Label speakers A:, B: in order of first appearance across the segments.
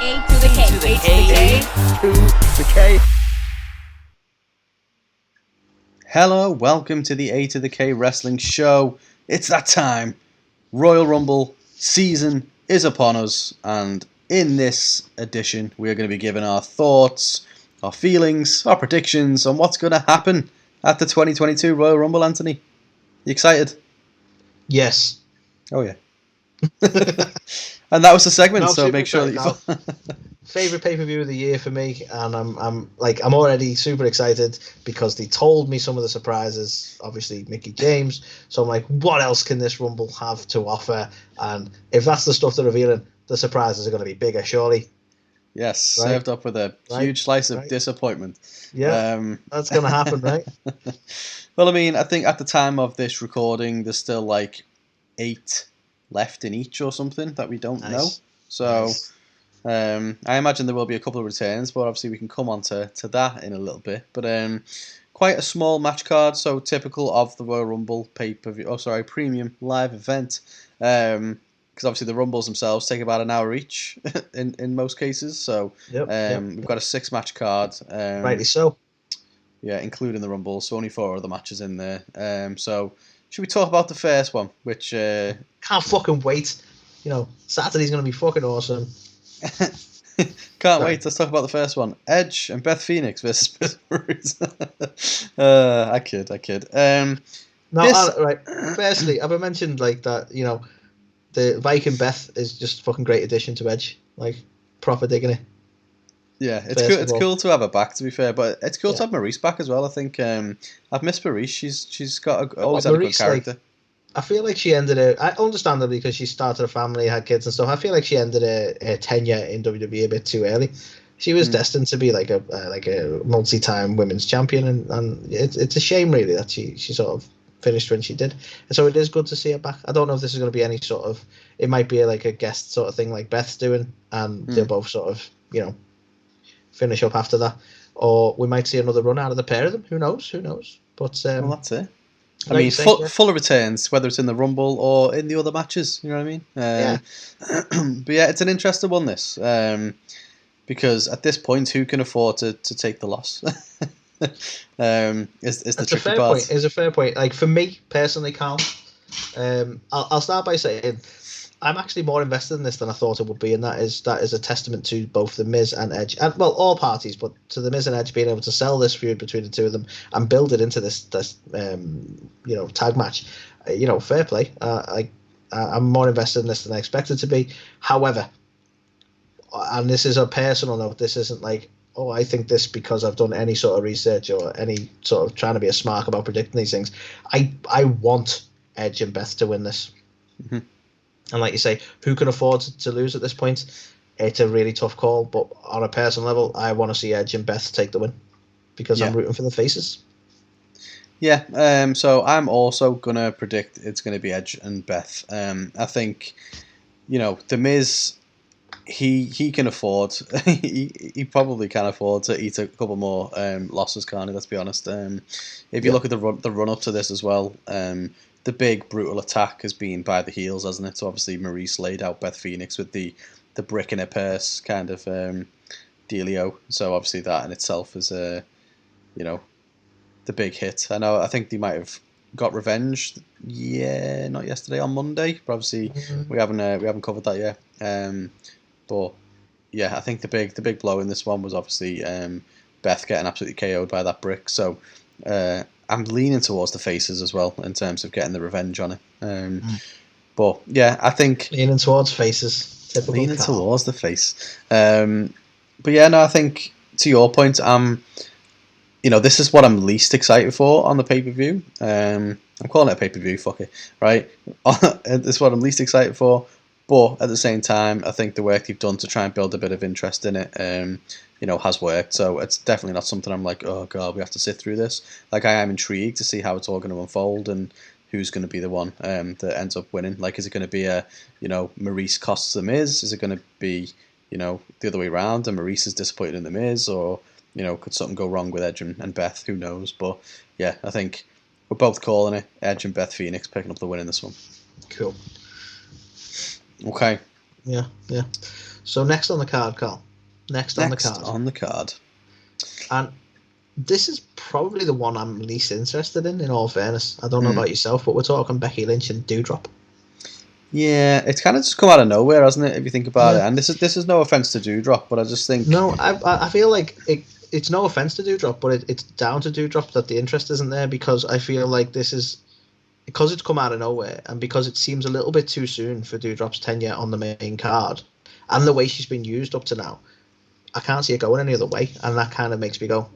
A: A to the K. A to the K.
B: A to the K. Hello, welcome to the A2theK Wrestling Show. It's that time. Royal Rumble season is upon us, and in this edition, we're going to be giving our thoughts, our feelings, our predictions on what's going to happen at the 2022 Royal Rumble. Anthony, you excited?
C: Yes.
B: Oh yeah. And that was the segment,
C: No,
B: so make sure that you.
C: Favorite pay-per-view of the year for me, and I'm already super excited because they told me some of the surprises. Obviously, Mickie James. So I'm like, what else can this Rumble have to offer? And if that's the stuff they're revealing, the surprises are going to be bigger, surely.
B: Yes,
C: Right?
B: served up with a huge slice of disappointment.
C: Yeah, that's going to happen, right?
B: Well, I mean, I think at the time of this recording, there's still like 8 left in each or something that we don't know. So I imagine there will be a couple of returns, but obviously we can come on to that in a little bit. But quite a small match card, so typical of the Royal Rumble premium live event. Because obviously the Rumbles themselves take about an hour each in most cases. So we've got a 6-match card.
C: Rightly so.
B: Yeah, including the Rumble, so only 4 other matches in there. So should we talk about the first one, which...
C: Can't fucking wait. You know, Saturday's going to be fucking awesome.
B: Can't wait. Let's talk about the first one. Edge and Beth Phoenix versus Maryse. I kid.
C: Right. Firstly, I've mentioned like that, you know, the Viking Beth is just a fucking great addition to Edge. Like, proper digging it.
B: Yeah, it's cool. It's cool to have her back, to be fair, but it's cool to have Maryse back as well. I think I've missed Maryse. She's got always had a good character.
C: Like, I feel like she ended it. I understandably because she started a family, had kids and stuff. I feel like she ended her tenure in WWE a bit too early. She was destined to be like a multi-time women's champion, and it's a shame really that she sort of finished when she did. And so it is good to see her back. I don't know if this is going to be any sort of. It might be like a guest sort of thing like Beth's doing, and they'll both sort of finish up after that, or we might see another run out of the pair of them. Who knows? But
B: well, that's it. I mean, full of returns, whether it's in the Rumble or in the other matches. You know what I mean? But yeah, it's an interesting one, this. Because at this point, who can afford to take the loss? Is the tricky part.
C: It's a fair point. Like, for me, personally, Carl, I'll start by saying I'm actually more invested in this than I thought it would be, and that is a testament to both The Miz and Edge, and well, all parties, but to The Miz and Edge being able to sell this feud between the two of them and build it into this tag match. Fair play. I'm more invested in this than I expected to be. However, and this is a personal note, this isn't like, oh, I think this because I've done any sort of research or any sort of trying to be a smart about predicting these things. I want Edge and Beth to win this. Mm-hmm. And like you say, who can afford to lose at this point? It's a really tough call, but on a personal level, I want to see Edge and Beth take the win because I'm rooting for the faces.
B: Yeah, so I'm also going to predict it's going to be Edge and Beth. I think, The Miz, he can afford, he probably can afford to eat a couple more losses, can't he? Let's be honest. If you look at the run up to this as well, the big brutal attack has been by the heels, hasn't it? So obviously Maryse laid out Beth Phoenix with the brick in her purse kind of dealio. So obviously that in itself is the big hit. I think they might have got revenge. Yeah, not yesterday, on Monday. But obviously we haven't covered that yet. But yeah, I think the big blow in this one was obviously Beth getting absolutely KO'd by that brick. So I'm leaning towards the faces as well in terms of getting the revenge on it. But yeah, I think
C: leaning towards faces.
B: Leaning towards the face. But yeah, no, I think to your point, this is what I'm least excited for on the pay-per-view. I'm calling it a pay-per-view, fuck it, right? This is what I'm least excited for. But at the same time, I think the work you've done to try and build a bit of interest in it, has worked. So it's definitely not something I'm like, oh god, we have to sit through this. Like, I am intrigued to see how it's all going to unfold and who's going to be the one that ends up winning. Like, is it going to be a, Maryse costs The Miz? Is it going to be, the other way around and Maryse is disappointed in The Miz? Or, could something go wrong with Edge and Beth? Who knows? But yeah, I think we're both calling it. Edge and Beth Phoenix picking up the win in this one.
C: Cool.
B: Okay.
C: Yeah. So next on the card, Carl. Next on the card. And this is probably the one I'm least interested in all fairness. I don't know about yourself, but we're talking Becky Lynch and Doudrop.
B: Yeah, it's kind of just come out of nowhere, hasn't it? If you think about it, and this is no offense to Doudrop, but I just think
C: I feel like it's no offense to Doudrop, but it's down to Doudrop that the interest isn't there, because I feel like this is because it's come out of nowhere, and because it seems a little bit too soon for Doudrop's tenure on the main card, and the way she's been used up to now. I can't see it going any other way, and that kind of makes me go.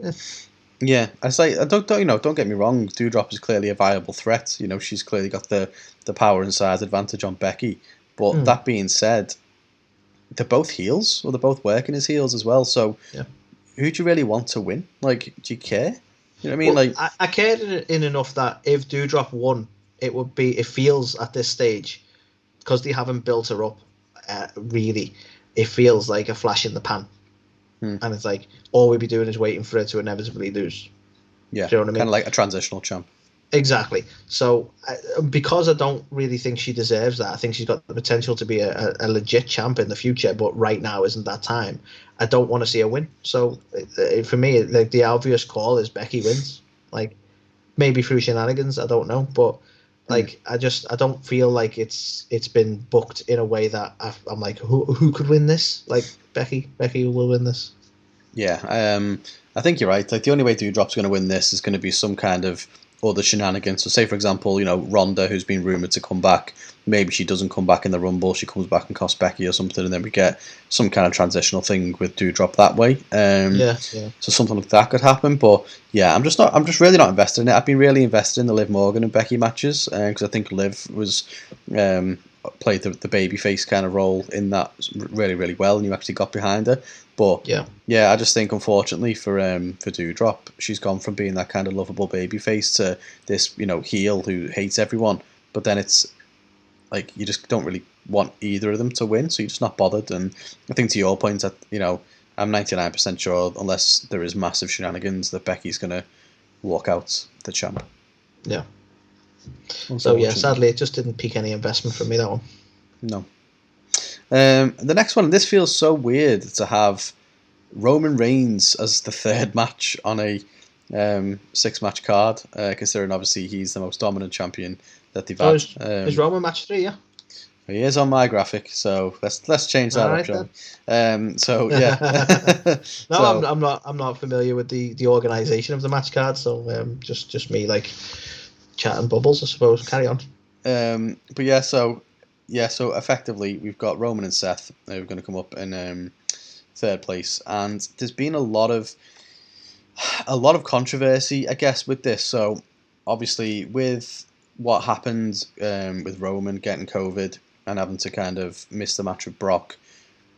B: Yeah, it's like don't get me wrong. Doudrop is clearly a viable threat. She's clearly got the power and size advantage on Becky. But that being said, they're both heels, or they're both working as heels as well. So, who do you really want to win? Like, do you care? You know what I mean?
C: Well, I cared in enough that if Doudrop won, it feels at this stage, because they haven't built her up. Really, it feels like a flash in the pan. And it's like, all we'd be doing is waiting for her to inevitably lose.
B: Yeah,
C: do you know what I mean?
B: Kind of like a transitional champ.
C: Exactly. So, because I don't really think she deserves that, I think she's got the potential to be a legit champ in the future, but right now isn't that time. I don't want to see her win. So, for me, like, the obvious call is Becky wins. Like, maybe through shenanigans, I don't know, but like, I don't feel like it's been booked in a way that I'm like, who could win this? Like, Becky will win this.
B: Yeah, I think you're right. Like, the only way Doudrop's going to win this is going to be some kind of other shenanigans. So, say for example, Ronda, who's been rumored to come back, maybe she doesn't come back in the Rumble. She comes back and costs Becky or something, and then we get some kind of transitional thing with Doudrop that way. So something like that could happen. But yeah, I'm just really not invested in it. I've been really invested in the Liv Morgan and Becky matches, because I think Liv was played the babyface kind of role in that really, really well, and you actually got behind her. But I just think, unfortunately for Doudrop, she's gone from being that kind of lovable babyface to this heel who hates everyone. But then it's like, you just don't really want either of them to win, so you're just not bothered. And I think, to your point, that I'm 99% sure, unless there is massive shenanigans, that Becky's gonna walk out the champ.
C: Yeah. So yeah, sadly, it just didn't pique any investment from me, that one.
B: No. The next one, this feels so weird to have Roman Reigns as the third match on a 6-match card, considering obviously he's the most dominant champion that they've had.
C: Is Roman match 3? Yeah.
B: He is on my graphic, so let's change that up, John. So yeah.
C: No, I'm not familiar with the organisation of the match card, so just me like chatting bubbles, I suppose. Carry on.
B: But yeah, so effectively we've got Roman and Seth who are going to come up in third place, and there's been a lot of controversy, I guess, with this. So obviously, with what happened with Roman getting COVID and having to kind of miss the match with Brock,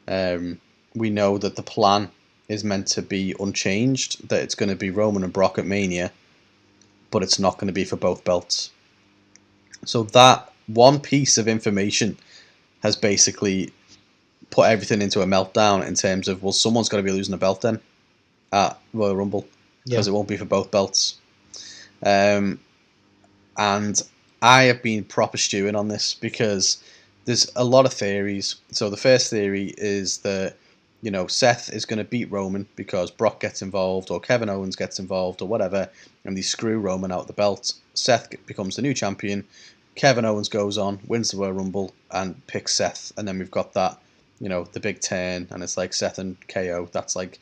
B: we know that the plan is meant to be unchanged, that it's going to be Roman and Brock at Mania, but it's not going to be for both belts. So that one piece of information has basically put everything into a meltdown in terms of, well, someone's got to be losing a belt then at Royal Rumble, because it won't be for both belts. And I have been proper stewing on this, because there's a lot of theories. So the first theory is that, Seth is going to beat Roman because Brock gets involved, or Kevin Owens gets involved, or whatever, and they screw Roman out of the belt. Seth becomes the new champion. Kevin Owens goes on, wins the Royal Rumble, and picks Seth. And then we've got that, the big turn, and it's like Seth and KO. That's like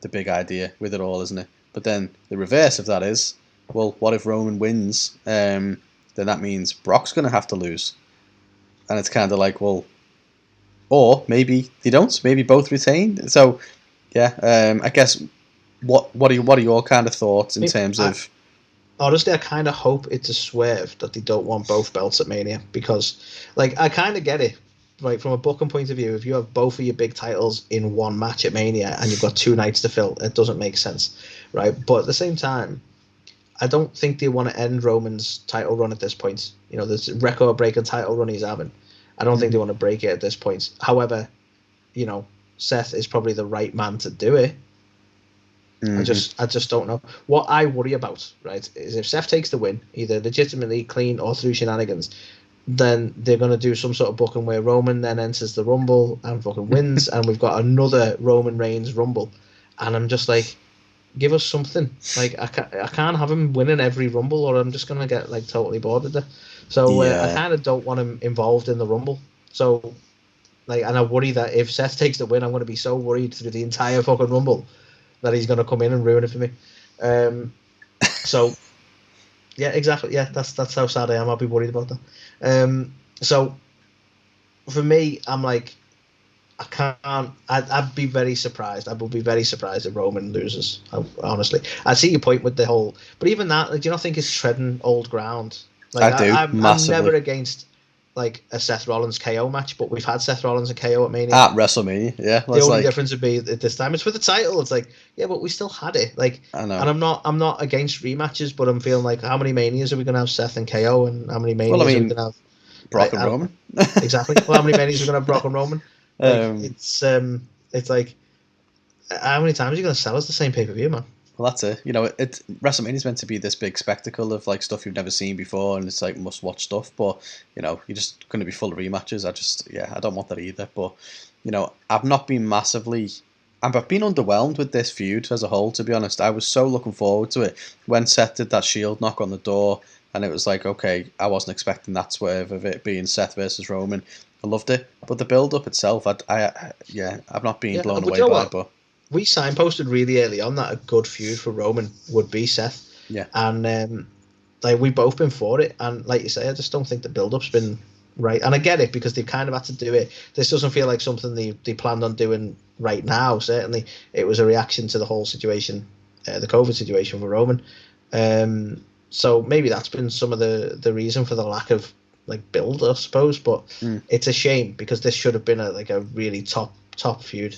B: the big idea with it all, isn't it? But then the reverse of that is, well, what if Roman wins? Then that means Brock's going to have to lose. And it's kind of like, well, or maybe they don't. Maybe both retain. So, yeah, I guess, what are your kind of thoughts in terms of...
C: Honestly, I kind of hope it's a swerve that they don't want both belts at Mania, because, like, I kind of get it. Like, from a booking point of view, if you have both of your big titles in one match at Mania and you've got 2 nights to fill, it doesn't make sense, right? But at the same time, I don't think they want to end Roman's title run at this point. This record-breaking title run he's having. I don't think they want to break it at this point. However, Seth is probably the right man to do it. Mm-hmm. I just don't know. What I worry about, right, is if Seth takes the win, either legitimately, clean, or through shenanigans, then they're going to do some sort of booking where Roman then enters the Rumble and fucking wins, and we've got another Roman Reigns Rumble, and I'm just like, give us something. Like I can't have him winning every Rumble, or I'm just going to get like totally bored with it. So I kind of don't want him involved in the Rumble. So like, and I worry that if Seth takes the win, I'm going to be so worried through the entire fucking Rumble that he's going to come in and ruin it for me. So. Yeah, exactly. Yeah, that's how sad I am. I'll be worried about that. So for me, I'm like, I can't. I'd be very surprised. I would be very surprised if Roman loses. Honestly, I see your point with the whole, but even that, like, do you not think it's treading old ground? Like,
B: I do.
C: I'm
B: Massively.
C: never against like a Seth Rollins KO match, but we've had Seth Rollins and KO at Mania.
B: At WrestleMania, yeah.
C: The only difference would be that this time it's for the title. It's like, yeah, but we still had it. Like,
B: I know.
C: and I'm not against rematches, but I'm feeling like, how many Manias are we gonna have Seth and KO, and how many Manias are we gonna have
B: Brock and Roman?
C: Exactly. Well, how many Manias are we gonna have Brock and Roman? Like, it's like, how many times are you gonna sell us the same pay-per-view, man?
B: Well, that's it. You know, WrestleMania's meant to be this big spectacle of like stuff you've never seen before, and it's like must-watch stuff. But you know, you're just going to be full of rematches. I don't want that either. But you know, I've not been massively. I've been underwhelmed with this feud as a whole. To be honest, I was so looking forward to it when Seth did that Shield knock on the door, and it was like, okay, I wasn't expecting that swerve of it being Seth versus Roman. I loved it, but the build-up itself, I've not been blown away by it. But
C: we signposted really early on that a good feud for Roman would be Seth.
B: Yeah.
C: And like, we've both been for it. And like you say, I just don't think the build-up's been right. And I get it, because they've kind of had to do it. This doesn't feel like something they planned on doing right now. Certainly, it was a reaction to the whole situation, the COVID situation for Roman. So maybe that's been some of the reason for the lack of like build, I suppose. But it's a shame, because this should have been a really top feud.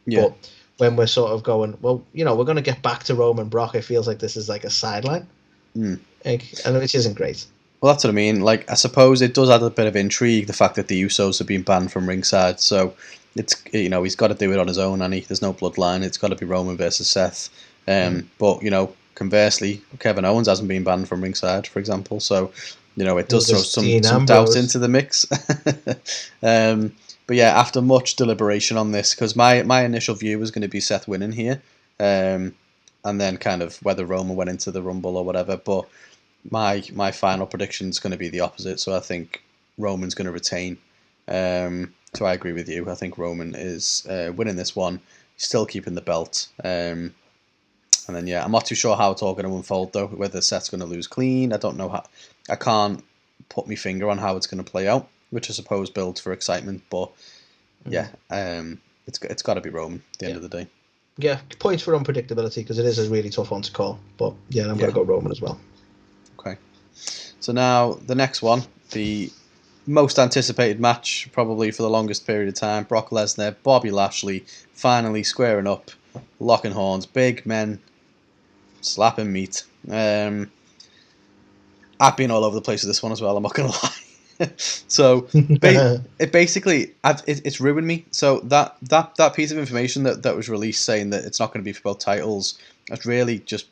B: Yeah.
C: But when we're sort of going, well, you know, we're going to get back to Roman Brock, it feels like this is like a sideline, and which isn't great.
B: Well, that's what I mean. Like, I suppose it does add a bit of intrigue, the fact that the Usos have been banned from ringside. So it's, you know, he's got to do it on his own, and there's no bloodline. It's got to be Roman versus Seth. But you know, conversely, Kevin Owens hasn't been banned from ringside, for example. So you know, it does throw some doubt into the mix. But yeah, after much deliberation on this, because my initial view was going to be Seth winning here, and then kind of whether Roman went into the Rumble or whatever. But my final prediction is going to be the opposite. So I think Roman's going to retain. So I agree with you. I think Roman is winning this one, still keeping the belt. And then I'm not too sure how it's all going to unfold though. Whether Seth's going to lose clean, I don't know how. I can't put my finger on how it's going to play out, which I suppose builds for excitement. But it's got to be Roman at the end of the day.
C: Yeah, points for unpredictability, because it is a really tough one to call. But yeah, I'm going to go Roman as well.
B: Okay. So now the next one, the most anticipated match probably for the longest period of time: Brock Lesnar, Bobby Lashley, finally squaring up, locking horns, big men slapping meat. I've been all over the place with this one as well, I'm not going to lie. So it's ruined me. So that piece of information that was released saying that it's not going to be for both titles, that's really just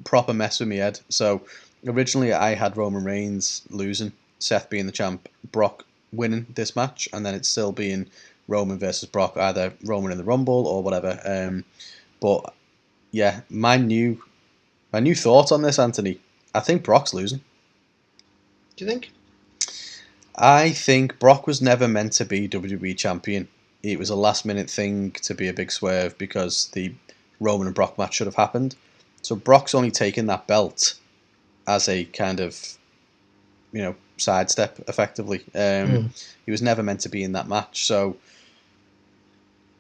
B: proper mess with me head. So originally I had Roman Reigns losing, Seth being the champ, Brock winning this match, and then it's still being Roman versus Brock, either Roman in the Rumble or whatever. But yeah, my new thoughts on this, Anthony, I think Brock's losing.
C: Do you think?
B: I think Brock was never meant to be WWE champion. It was a last minute thing to be a big swerve because the Roman and Brock match should have happened. So Brock's only taken that belt as a kind of, sidestep, effectively. He was never meant to be in that match. So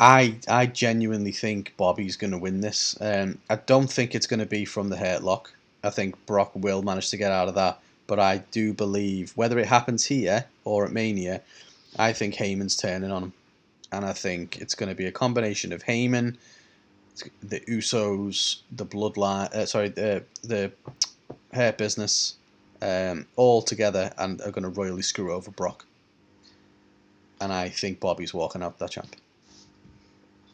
B: I genuinely think Bobby's going to win this. I don't think it's going to be from the hurt lock. I think Brock will manage to get out of that. But I do believe, whether it happens here or at Mania, I think Heyman's turning on him. And I think it's going to be a combination of Heyman, the Usos, the Bloodline, the Hurt Business, all together, and are going to royally screw over Brock. And I think Bobby's walking out that champ.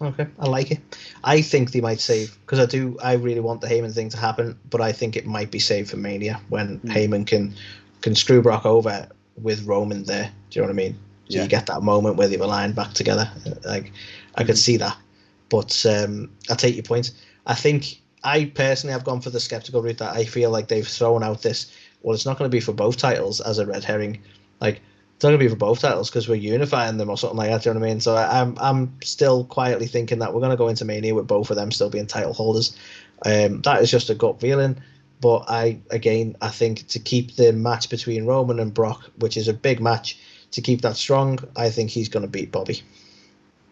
C: Okay, I like it. I think they might save, because I really want the Heyman thing to happen, but I think it might be saved for Mania when Heyman can screw Brock over with Roman there. Do you know what I mean? So
B: Yeah.
C: you get that moment where they were lying back together. Like, I could see that. But I take your point. I think I personally have gone for the skeptical route that I feel like they've thrown out this. Well, it's not going to be for both titles as a red herring. Like, it's not going to be for both titles because we're unifying them or something like that. Do you know what I mean? So I'm still quietly thinking that we're going to go into Mania with both of them still being title holders. That is just a gut feeling. But I think to keep the match between Roman and Brock, which is a big match, to keep that strong, I think he's going to beat Bobby.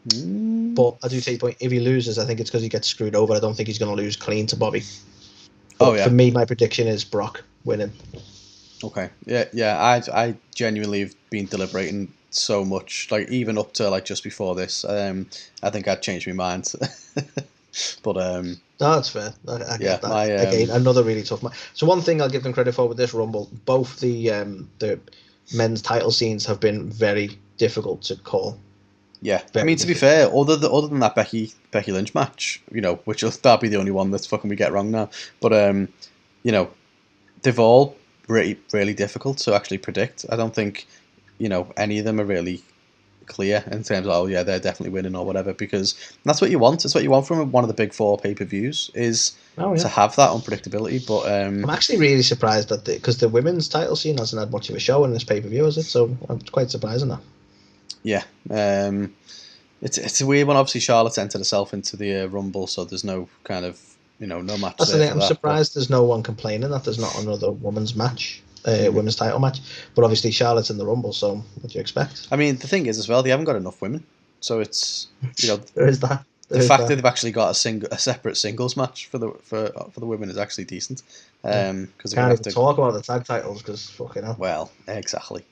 C: But I do take your point. If he loses, I think it's because he gets screwed over. I don't think he's going to lose clean to Bobby. But for me, my prediction is Brock winning.
B: Okay. Yeah. I genuinely have been deliberating so much, like even up to like just before this. I think I'd changed my mind. But
C: no, that's fair. I get that.
B: Again,
C: another really tough match. So one thing I'll give them credit for with this Rumble, both the men's title scenes have been very difficult to call.
B: Yeah, I mean, to be fair, other than that Becky Lynch match, which that'll be the only one that's fucking we get wrong now. But they've all really really difficult to actually predict. I don't think any of them are really clear in terms of they're definitely winning or whatever, because that's what you want. It's what you want from one of the big 4 pay-per-views is to have that unpredictability. But
C: I'm actually really surprised that because the women's title scene hasn't had much of a show in this pay-per-view, is it? So I'm quite surprised in that.
B: Yeah, it's a weird one. Obviously, Charlotte's entered herself into the Rumble, so there's no kind of no match.
C: That's the thing. I'm surprised there's no one complaining that there's not another women's match, women's title match. But obviously, Charlotte's in the Rumble, so what do you expect?
B: I mean, the thing is as well, they haven't got enough women, so it's
C: there is that.
B: The fact that they've actually got a separate singles match for the women is actually decent. Because
C: can't even talk about the tag titles because fucking hell.
B: Well, exactly.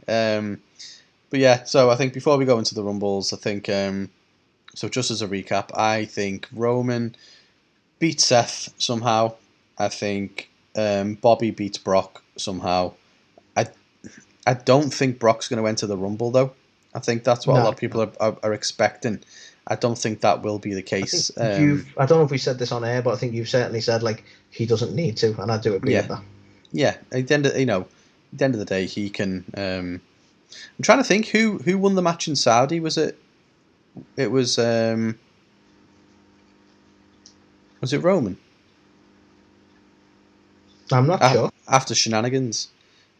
B: But yeah, so I think before we go into the Rumbles, I think so. Just as a recap, I think Roman beats Seth somehow. I think Bobby beats Brock somehow. I don't think Brock's going to enter the Rumble though. I think that's what a lot of people are expecting. I don't think that will be the case.
C: I don't know if we said this on air, but I think you've certainly said like he doesn't need to, and I do agree with that. Yeah,
B: at the end of the day, he can. I'm trying to think who won the match in Saudi. Was it? It was. Was it Roman?
C: I'm not sure.
B: After shenanigans,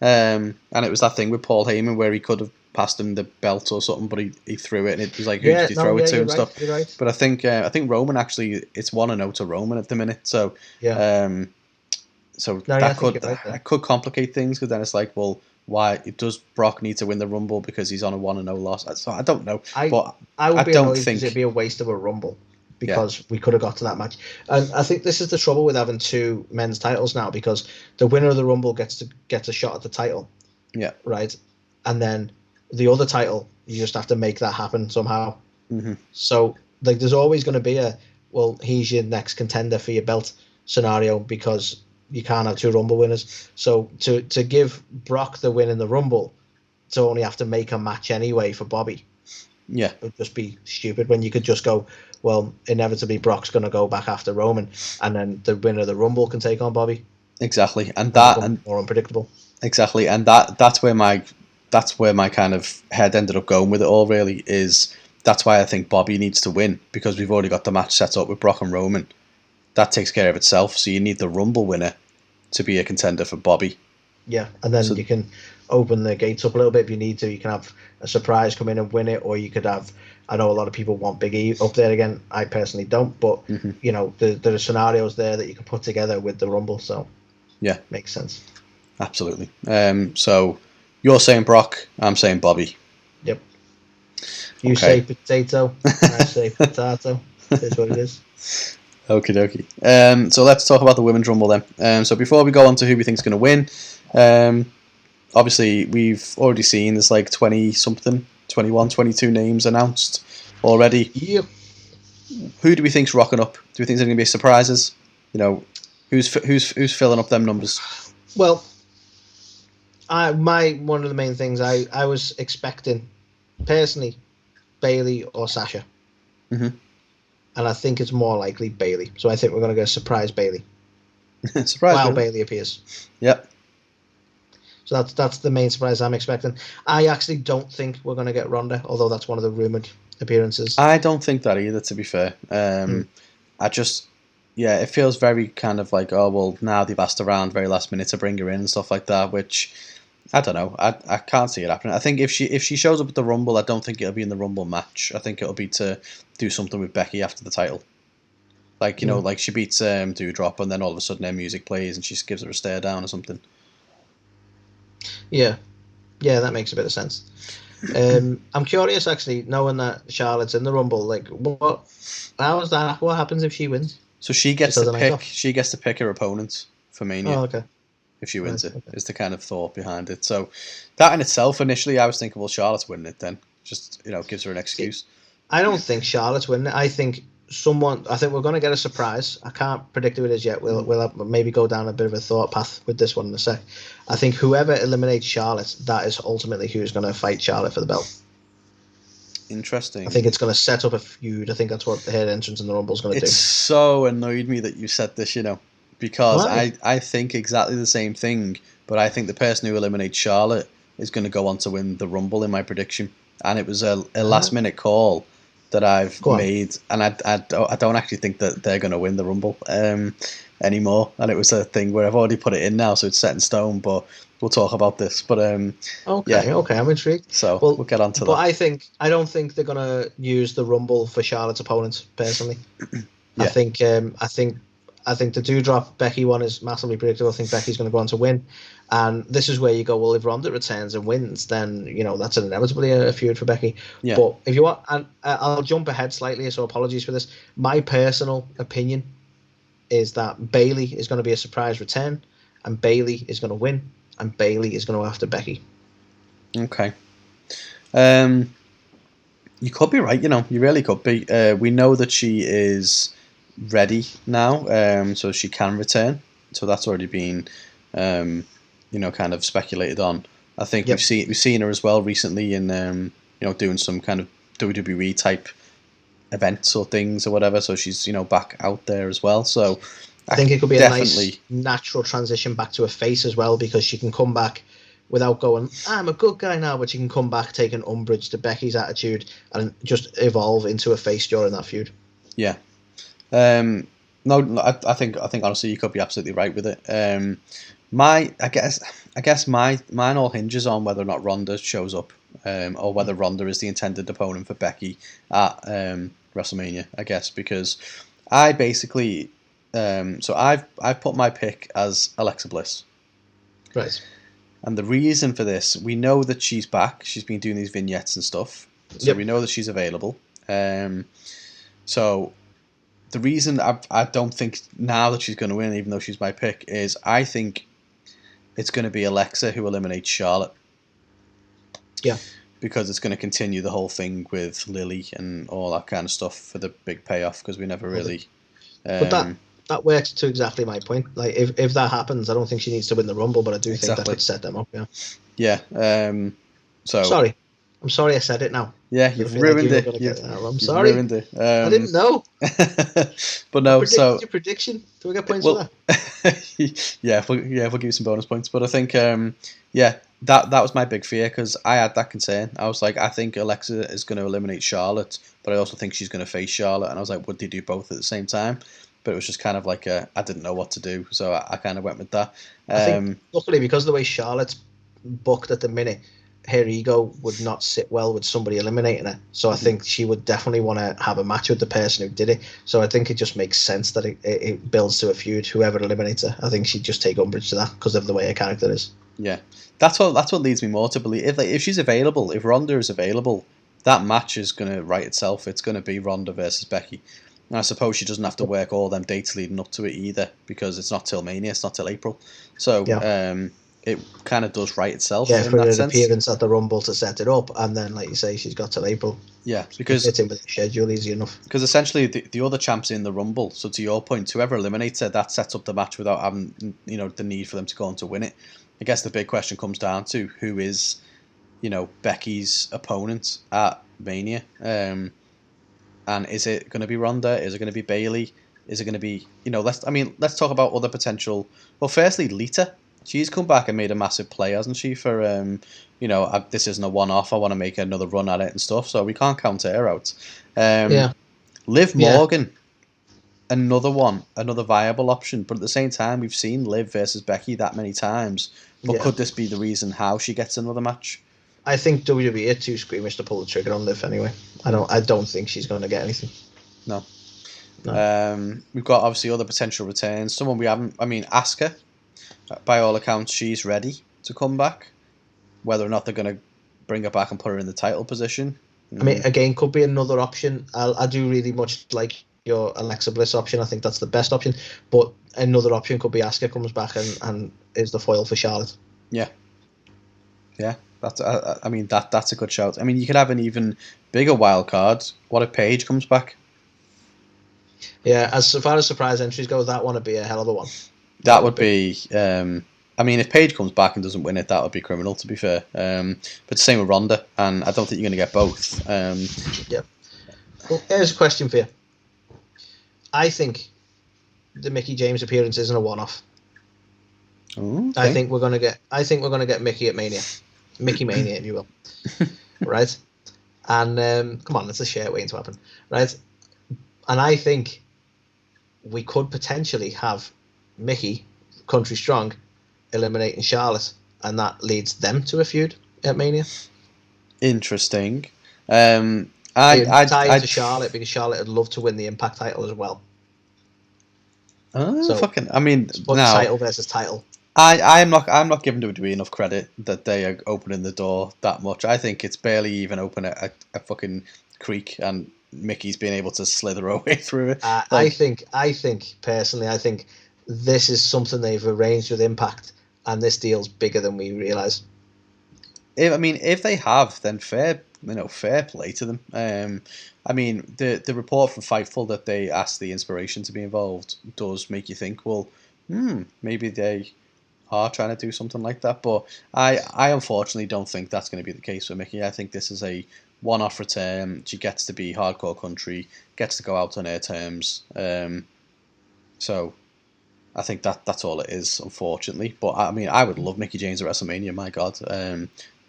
B: and it was that thing with Paul Heyman where he could have passed him the belt or something, but he threw it, and it was like, who did you throw it to and stuff.
C: Right.
B: But I think Roman actually, it's 1-0 to Roman at the minute, so that could complicate things, because then it's like, well, why does Brock need to win the Rumble because he's on a 1-0 loss? So I don't know, but
C: I would be annoyed because it'd be a waste of a Rumble. Because we could have got to that match. And I think this is the trouble with having 2 men's titles now, because the winner of the Rumble gets a shot at the title.
B: Yeah.
C: Right? And then the other title, you just have to make that happen somehow.
B: Mm-hmm.
C: So like there's always going to be he's your next contender for your belt scenario, because you can't have 2 Rumble winners. So to give Brock the win in the Rumble, to only have to make a match anyway for Bobby.
B: Yeah.
C: It would just be stupid when you could just go, well, inevitably Brock's going to go back after Roman, and then the winner of the Rumble can take on Bobby.
B: Exactly, and
C: more unpredictable.
B: Exactly, and that's where my kind of head ended up going with it all. Really, is that's why I think Bobby needs to win, because we've already got the match set up with Brock and Roman. That takes care of itself. So you need the Rumble winner to be a contender for Bobby.
C: Yeah, and then you can open the gates up a little bit if you need to. You can have a surprise come in and win it, or you could have. I know a lot of people want Big E up there again. I personally don't, but there are scenarios there that you can put together with the Rumble. So
B: yeah,
C: makes sense.
B: Absolutely. So you're saying Brock, I'm saying Bobby.
C: Yep. You say potato, I say potato. That's what it is.
B: Okie dokie. So let's talk about the Women's Rumble then. So before we go on to who we think is going to win, obviously we've already seen there's like 20-something, 21, 22 names announced already.
C: Yep.
B: Who do we think's rocking up? Do we think there's going to be surprises? Who's filling up them numbers?
C: Well, one of the main things I was expecting, personally, Bayley or Sasha.
B: Mm-hmm.
C: And I think it's more likely Bayley. So I think we're going to go surprise Bayley.
B: Surprise
C: Bayley appears.
B: Yep.
C: So that's the main surprise I'm expecting. I actually don't think we're going to get Ronda, although that's one of the rumored appearances.
B: I don't think that either, to be fair. I just, yeah, it feels very kind of like, oh, well, now they've asked around very last minute to bring her in and stuff like that, which, I don't know. I can't see it happening. I think if she shows up at the Rumble, I don't think it'll be in the Rumble match. I think it'll be to do something with Becky after the title. Like, like she beats Doudrop and then all of a sudden her music plays and she gives her a stare down or something.
C: Yeah, that makes a bit of sense. I'm curious, actually, knowing that Charlotte's in the Rumble. Like, how is that? What happens if she wins?
B: So she gets to pick. She gets to pick her opponent for Mania.
C: Oh, okay.
B: If she wins it, is the kind of thought behind it. So that in itself, initially, I was thinking, well, Charlotte's winning it then. Just gives her an excuse.
C: I don't think Charlotte's winning it. I think we're going to get a surprise. I can't predict who it is yet. We'll maybe go down a bit of a thought path with this one in a sec. I think whoever eliminates Charlotte, that is ultimately who's going to fight Charlotte for the belt.
B: Interesting.
C: I think it's going to set up a feud. I think that's what her entrance in the Rumble is going to do.
B: It's so annoyed me that you said this, because I think exactly the same thing, but I think the person who eliminates Charlotte is going to go on to win the Rumble in my prediction. And it was a last minute call that I've made, and I don't actually think that they're going to win the Rumble anymore. And it was a thing where I've already put it in now, so it's set in stone. But we'll talk about this. But
C: okay, I'm intrigued.
B: So we'll get on to that.
C: But I don't think they're going to use the Rumble for Charlotte's opponent personally. I think the Doudrop Becky one is massively predictable. I think Becky's going to go on to win. And this is where you go, well, if Ronda returns and wins, then, that's inevitably a feud for Becky. Yeah. But if you want, and I'll jump ahead slightly, so apologies for this. My personal opinion is that Bayley is going to be a surprise return, and Bayley is going to win, and Bayley is going to go after Becky.
B: Okay. You could be right, you really could be. We know that she is ready now, so she can return. So that's already been, kind of speculated on. I think we've seen her as well recently in, doing some kind of WWE type events or things or whatever. So she's back out there as well. So
C: I think it could be a nice natural transition back to a face as well, because she can come back without going, I'm a good guy now, but she can come back taking umbrage to Becky's attitude and just evolve into a face during that feud.
B: Yeah. No, I think honestly you could be absolutely right with it. I guess mine all hinges on whether or not Ronda shows up, or whether Ronda is the intended opponent for Becky at WrestleMania. I guess because I basically, so I've put my pick as Alexa Bliss.
C: Right.
B: And the reason for this, we know that she's back. She's been doing these vignettes and stuff, so we know that she's available. So. The reason I don't think now that she's going to win, even though she's my pick, is I think it's going to be Alexa who eliminates Charlotte.
C: Yeah.
B: Because it's going to continue the whole thing with Lily and all that kind of stuff for the big payoff, because we never really...
C: but that works to exactly my point. Like, if that happens, I don't think she needs to win the Rumble, but I do think that could set them up,
B: Yeah.
C: Sorry. I'm sorry I said it now.
B: Yeah, you've ruined it.
C: I'm sorry.
B: Ruined it.
C: I didn't know.
B: But no,
C: so your prediction. Do we get points for
B: that? yeah, we'll give you some bonus points. But I think, that was my big fear, because I had that concern. I was like, I think Alexa is going to eliminate Charlotte, but I also think she's going to face Charlotte. And I was like, would they do both at the same time? But it was just kind of like I didn't know what to do, so I kind of went with that.
C: I think, luckily, because of the way Charlotte's booked at the minute, her ego would not sit well with somebody eliminating her. So I think she would definitely want to have a match with the person who did it. So I think it just makes sense that it builds to a feud. Whoever eliminates her, I think she'd just take umbrage to that because of the way her character is.
B: Yeah, that's what leads me more to believe if she's available, if Ronda is available, that match is going to write itself. It's going to be Ronda versus Becky. And I suppose she doesn't have to work all them dates leading up to it either, because it's not till Mania, it's not till April. So it kind of does write itself.
C: Yeah, for an appearance at the Rumble to set it up, and then, like you say, she's got till April.
B: Yeah, because
C: it's in with the schedule easy enough.
B: Because essentially, the other champ's in the Rumble. So to your point, whoever eliminates her, that sets up the match without having the need for them to go on to win it. I guess the big question comes down to who is, Becky's opponent at Mania, and is it going to be Ronda? Is it going to be Bayley? Is it going to be let's talk about other potential. Well, firstly, Lita. she's come back and made a massive play, hasn't she? For this isn't a one-off. I want to make another run at it and stuff. So we can't count her out.
C: Yeah.
B: Liv
C: Yeah.
B: Morgan, another viable option. But at the same time, we've seen Liv versus Becky that many times. But could this be the reason how she gets another match?
C: I think WWE are too squeamish to pull the trigger on Liv anyway. I don't think she's going to get anything.
B: No. We've got obviously other potential returns. Someone we haven't. I mean, Asuka. By all accounts, she's ready to come back. Whether or not they're going to bring her back and put her in the title position.
C: I mean, again, could be another option. I do really much like your Alexa Bliss option. I think that's the best option. But another option could be Asuka comes back and is the foil for Charlotte.
B: Yeah. Yeah. That's. I mean, that's a good shout. I mean, you could have an even bigger wild card. What if Paige comes back?
C: Yeah, as far as surprise entries go, that one would be a hell of a one.
B: That would be. I mean, if Paige comes back and doesn't win it, that would be criminal, to be fair. But the same with Ronda, and I don't think you're going to get both.
C: Yeah. Well, here's a question for you. I think the Mickie James appearance isn't a one-off.
B: Okay.
C: I think we're gonna get Mickie at Mania, Mickie Mania, if you will, right? And come on, it's a share waiting to happen, right? And I think we could potentially have Mickie, Country Strong, eliminating Charlotte, and that leads them to a feud at Mania.
B: Interesting.
C: I'd tie into Charlotte because Charlotte would love to win the Impact title as well.
B: I mean,
C: title versus title.
B: I'm not giving WWE enough credit that they are opening the door that much. I think it's barely even open a fucking creek, and Mickey's being able to slither away through it.
C: I think personally, this is something they've arranged with Impact, and this deal's bigger than we realise.
B: If they have, then fair play to them. I mean, the report from Fightful that they asked the Inspiration to be involved does make you think, well, maybe they are trying to do something like that. But I unfortunately don't think that's going to be the case with Mickie. I think this is a one-off return. She gets to be hardcore country, gets to go out on her terms. So I think that's all it is, unfortunately. But I mean, I would love Mickie James at WrestleMania. My God,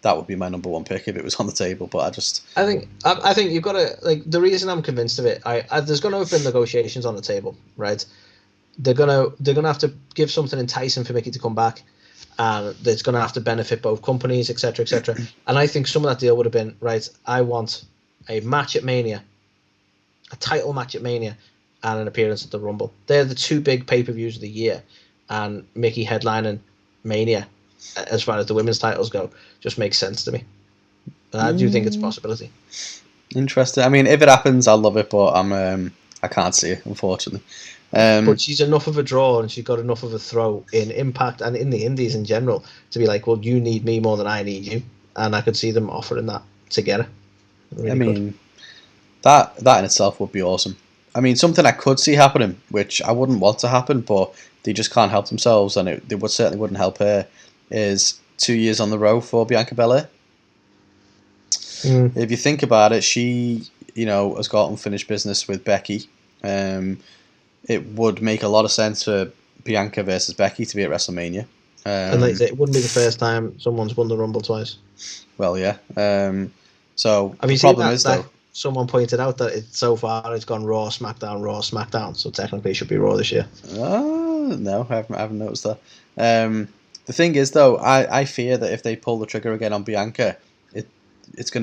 B: that would be my number one pick if it was on the table. But I
C: think you've got to the reason I'm convinced of it. There's going to have been negotiations on the table, right? They're gonna have to give something enticing for Mickie to come back, and it's gonna have to benefit both companies, etc., etc. And I think some of that deal would have been right. I want a match at Mania, a title match at Mania, and an appearance at the Rumble. They're the two big pay-per-views of the year, and Mickie headlining Mania, as far as the women's titles go, just makes sense to me. And I do think it's a possibility.
B: Interesting. I mean, if it happens, I'll love it, but I can't see it, unfortunately.
C: But she's enough of a draw, and she's got enough of a throw in Impact and in the Indies in general to be like, well, you need me more than I need you, and I could see them offering that together. Really
B: that in itself would be awesome. I mean, something I could see happening, which I wouldn't want to happen, but they just can't help themselves, and they certainly wouldn't help her, is 2 years on the row for Bianca Belair. If you think about it, she has got unfinished business with Becky. It would make a lot of sense for Bianca versus Becky to be at WrestleMania.
C: And like I say, it wouldn't be the first time someone's won the Rumble twice.
B: Well, yeah. So
C: the
B: problem is, though,
C: someone pointed out that so far it's gone Raw, SmackDown, Raw, SmackDown. So technically it should be Raw this year.
B: Oh, no, I haven't noticed that. The thing is, though, I fear that if they pull the trigger again on Bianca,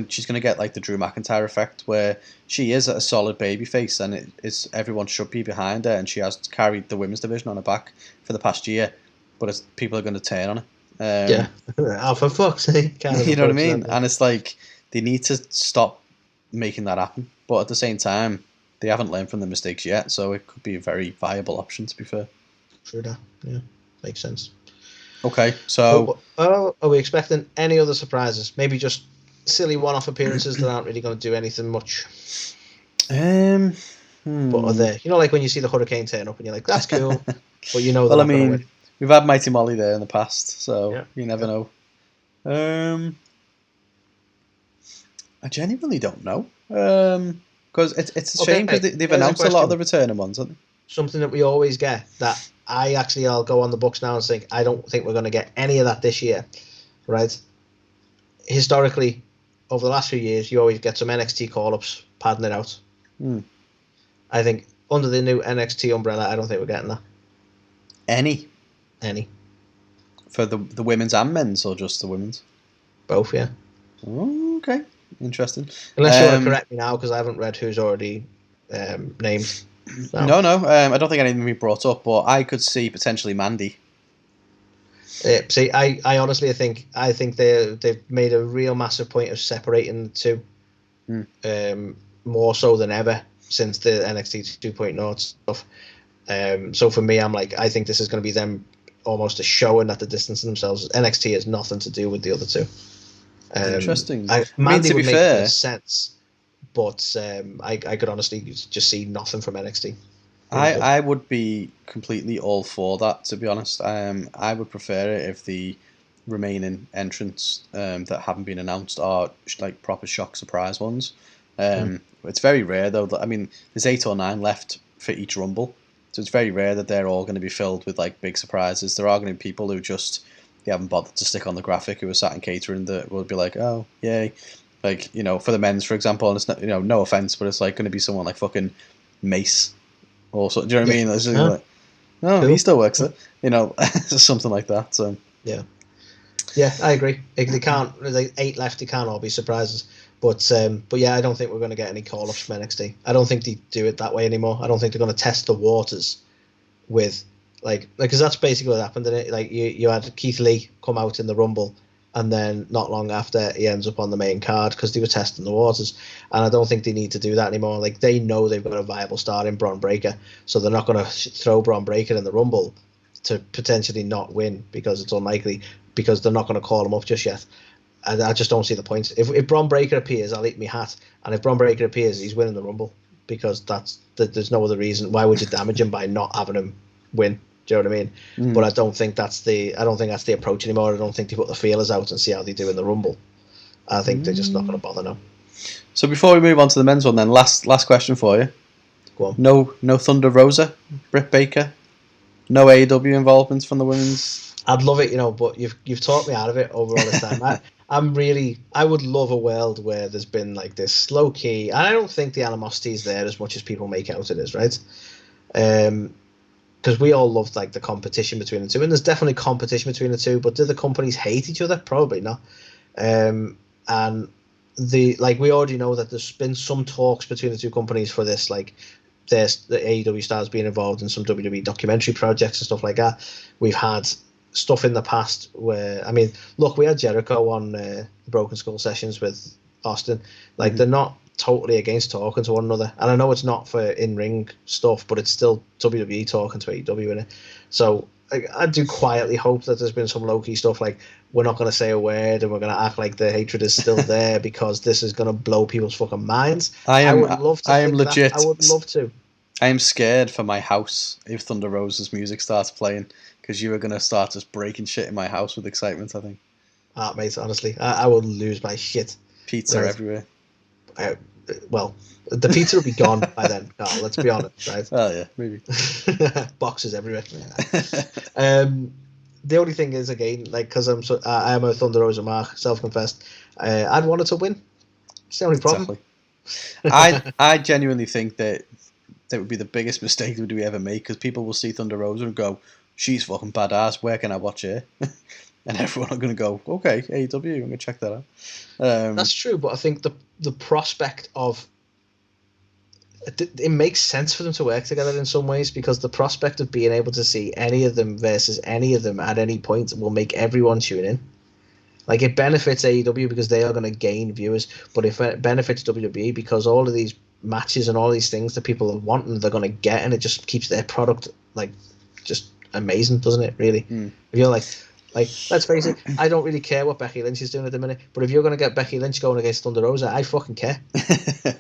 B: she's gonna get like the Drew McIntyre effect, where she is a solid babyface, and everyone should be behind her, and she has carried the women's division on her back for the past year, but people are going to turn on her.
C: Oh, for fuck's sake!
B: You know what I mean? And it's like they need to stop making that happen, but at the same time, they haven't learned from the mistakes yet, so it could be a very viable option. To be fair,
C: true that. Yeah, makes sense.
B: Okay, so
C: are we expecting any other surprises? Maybe just silly one-off appearances that aren't really going to do anything much. But are there? Like when you see the Hurricane turn up and you're like, that's cool. But they're not going to win.
B: We've had Mighty Molly there in the past, so you never know. I genuinely don't know. Because it's a shame because they've announced a lot of the returning ones, haven't
C: something that we always get that I'll go on the books now and think I don't think we're going to get any of that this year, right? Historically, over the last few years, you always get some NXT call-ups padding it out. I think under the new NXT umbrella, I don't think we're getting that.
B: Any
C: for
B: the women's and men's, or just the women's?
C: Both, yeah.
B: Oh, okay, interesting.
C: Unless you want to correct me now, because I haven't read who's already named.
B: No. I don't think anything will be brought up, but I could see potentially Mandy.
C: See, I honestly think they've made a real massive point of separating the two, more so than ever since the NXT 2.0 stuff. So for me, I'm like, I think this is going to be them almost a showing that they're distancing themselves. NXT has nothing to do with the other two.
B: Interesting.
C: Mandy
B: to be
C: would make
B: fair,
C: sense, but I could honestly just see nothing from NXT.
B: I would be completely all for that, to be honest. I would prefer it if the remaining entrants that haven't been announced are like proper shock surprise ones. It's very rare though. I mean, there's 8 or 9 left for each Rumble, so it's very rare that they're all going to be filled with like big surprises. There are going to be people who they haven't bothered to stick on the graphic, who are sat in catering, that will be like, oh yay, like, you know, for the men's, for example, and it's not, you know, no offense, but it's like going to be someone like fucking Mace. Also, do you know what I mean? It's like, oh, cool. He still works it, you know, something like that. So
C: yeah, I agree. They can't. There's 8 left. They can't all be surprises. But yeah, I don't think we're going to get any call-ups from NXT. I don't think they do it that way anymore. I don't think they're going to test the waters with because that's basically what happened. Didn't it? Like you had Keith Lee come out in the Rumble, and then not long after he ends up on the main card because they were testing the waters. And I don't think they need to do that anymore. Like, they know they've got a viable star in Braun Breaker, so they're not going to throw Braun Breaker in the Rumble to potentially not win, because it's unlikely, because they're not going to call him up just yet. And I just don't see the point. If Braun Breaker appears, I'll eat my hat. And if Braun Breaker appears, he's winning the Rumble, because there's no other reason. Why would you damage him by not having him win? Do you know what I mean? But I don't think that's the approach anymore. I don't think they put the feelers out and see how they do in the Rumble. I think they're just not going to bother now.
B: So before we move on to the men's one, then last question for you.
C: Go on.
B: No Thunder Rosa, Britt Baker, no AEW involvement from the women's.
C: I'd love it, you know, but you've talked me out of it over all this time. I would love a world where there's been like this low key. I don't think the animosity is there as much as people make out it is, right? Because we all loved like the competition between the two, and there's definitely competition between the two. But do the companies hate each other? Probably not. And we already know that there's been some talks between the two companies for this, like the AEW stars being involved in some WWE documentary projects and stuff like that. We've had stuff in the past where, I mean, look, we had Jericho on Broken Skull Sessions with Austin. Like, they're not totally against talking to one another, and I know it's not for in-ring stuff, but it's still WWE talking to AEW in it. So I do quietly hope that there's been some low-key stuff, like we're not going to say a word and we're going to act like the hatred is still there because this is going to blow people's fucking minds. I would love to. I am legit. I would love to.
B: I am scared for my house if Thunder Rosa's music starts playing, because you are going to start just breaking shit in my house with excitement, I think.
C: Mate, honestly, I would lose my shit.
B: Pizza everywhere.
C: Well, the pizza will be gone by then, Carl, let's be honest, right?
B: Oh, yeah, maybe.
C: Boxes everywhere. The only thing is, again, like, because I am a Thunder Rosa mark, self-confessed, I'd want it to win. It's the only problem.
B: Exactly. I genuinely think that would be the biggest mistake that we ever make, because people will see Thunder Rosa and go, she's fucking badass, where can I watch her? And everyone are going to go, okay, AEW, I'm going to check that out.
C: That's true, but I think the prospect of... It makes sense for them to work together in some ways, because the prospect of being able to see any of them versus any of them at any point will make everyone tune in. Like, it benefits AEW because they are going to gain viewers, but it benefits WWE because all of these matches and all these things that people are wanting, they're going to get, and it just keeps their product, like, just amazing, doesn't it, really? If you're like, let's face it, I don't really care what Becky Lynch is doing at the minute, but if you're going to get Becky Lynch going against Thunder Rosa, I fucking care.